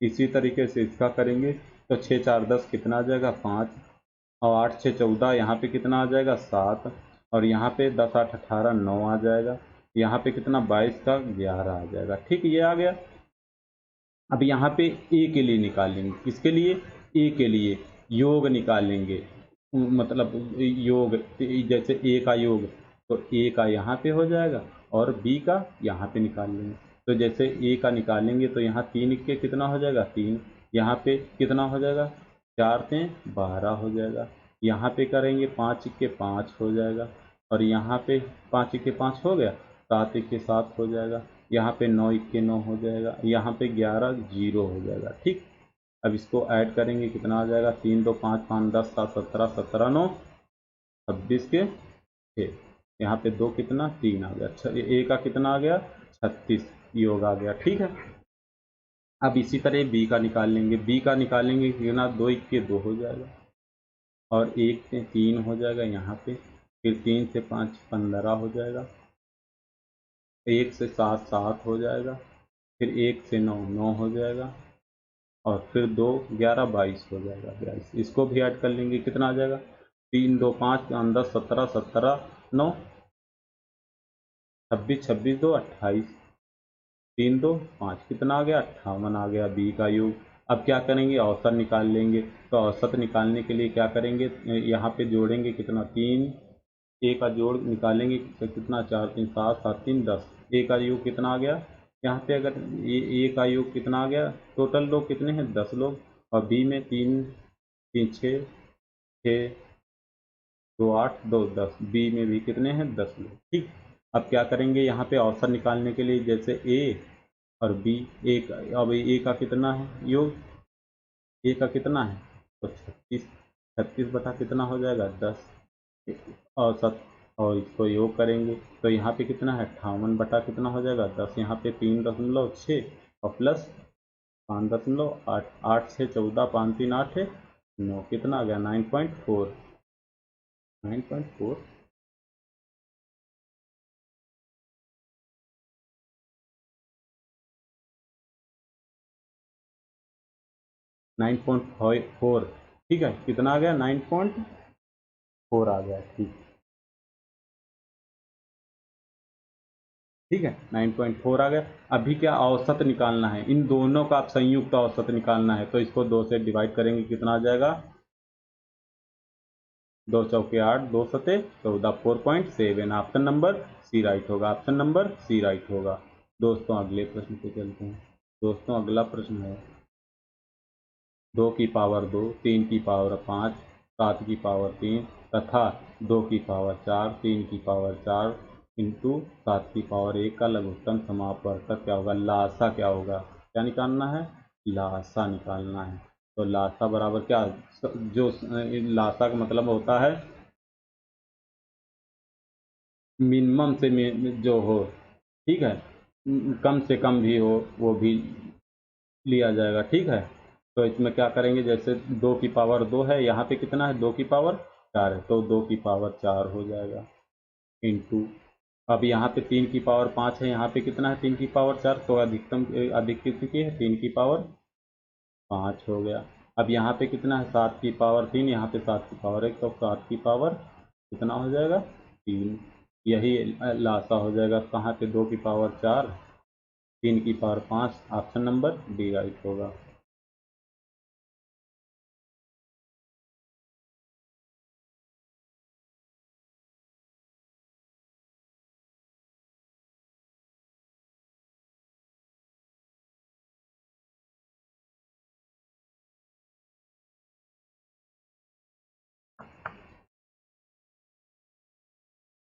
इसी तरीके से इसका करेंगे तो 6 4 10 कितना आ जाएगा, 5 और 8 6 14, यहाँ पे कितना आ जाएगा, 7 और यहाँ पे 10 8 18 9 आ जाएगा। यहाँ पे कितना 22 का 11 आ जाएगा। ठीक, ये आ गया। अब यहाँ पे ए के लिए निकालेंगे, किसके लिए, ए के लिए योग निकालेंगे। मतलब योग, जैसे ए का योग तो ए का यहाँ पे हो जाएगा और बी का यहाँ पे निकाल लेंगे। तो जैसे ए का निकालेंगे तो यहाँ 3 के कितना हो जाएगा, 3। यहाँ पे कितना हो जाएगा, 4 से 12 हो जाएगा। यहाँ पे करेंगे 5 के 5 हो जाएगा और यहाँ पे 5 के 5 हो गया, 7 के 7 हो जाएगा। यहाँ पे 9 के 9 हो जाएगा। यहाँ पे 11 0 हो जाएगा। ठीक, अब इसको ऐड करेंगे कितना आ जाएगा, 3 2 5 5 10 7 17 17 9 26 के 6। यहाँ पे 2 कितना 3 आ गया। अच्छा, ए का कितना आ गया, 36 योग आ गया। ठीक है, अब इसी तरह बी का निकाल लेंगे। बी का निकालेंगे कितना, 2 के 2 हो जाएगा और 1 से 3 हो जाएगा यहाँ पे। फिर 3 से 5 15 हो जाएगा। 1 से 7 7 हो जाएगा। फिर 1 से 9 9 हो जाएगा और फिर 2 11 22 हो जाएगा, 22। इसको भी ऐड कर लेंगे कितना आ जाएगा, 3 2 5 10 17 17 9 26 26 2 28, 3 2 5 कितना आ गया, 58 आ गया बी का योग। अब क्या करेंगे, औसत निकाल लेंगे। तो औसत निकालने के लिए क्या करेंगे, यहाँ पे जोड़ेंगे कितना, 3, ए का जोड़ निकालेंगे तो कितना, 4 3 7 7 3 10। ए का योग कितना आ गया, यहाँ पे अगर ए का योग कितना आ गया, टोटल लोग कितने हैं, 10 लोग। और बी में 3 3 6 6 2 8 2 10, बी में भी कितने हैं, 10 लोग। ठीक, अब क्या करेंगे, यहाँ पे औसत निकालने के लिए जैसे ए और बी, एक अब ए का कितना है योग, ए का कितना है, तो 36, 36 बटा कितना हो जाएगा, 10 औसत। और इसको योग करेंगे तो यहाँ पे कितना है, 58 बटा कितना हो जाएगा, 10। यहाँ पे 3.6 और प्लस 5.8, 8 6 14, 5 3 8 है 9, कितना आ गया, 9.4, 9.4। 9.4, ठीक है, कितना आ गया, 9.4 आ गया। ठीक, ठीक है, 9.4 आ गया। अभी क्या औसत निकालना है, इन दोनों का आप संयुक्त औसत निकालना है, तो इसको 2 से डिवाइड करेंगे, कितना आ जाएगा, 2 चौके 8, 2 सते 14, 4.7। ऑप्शन नंबर सी राइट होगा, ऑप्शन नंबर सी राइट होगा। दोस्तों अगले प्रश्न पे चलते हैं। दोस्तों अगला प्रश्न है, 2 की पावर 2, 3 की पावर 5, 7 की पावर 3 तथा 2 की पावर 4, 3 की पावर 4 इंटू 7 की पावर 1 का लघुत्तम समापवर्तक क्या होगा, लासा क्या होगा, क्या निकालना है, लासा निकालना है। तो लासा बराबर क्या, जो लासा का मतलब होता है मिनिमम से जो हो, ठीक है, कम से कम भी हो वो भी लिया जाएगा, ठीक है। तो इसमें क्या करेंगे, जैसे 2 की पावर 2 है, यहाँ पे कितना है, 2 की पावर 4 है, तो 2 की पावर 4 हो जाएगा इंटू, अब यहाँ पे 3 की पावर 5 है, यहाँ पे कितना है, 3 की पावर 4, तो अधिकतम अधिक कितनी है, 3 की पावर 5 हो गया। अब यहाँ पे कितना है, 7 की पावर 3, यहाँ पे 7 की पावर 1, तो 7 की पावर कितना हो जाएगा, 3। यही लासा हो जाएगा, कहाँ पे, 2 की पावर 4, 3 की power 5, option number D right होगा।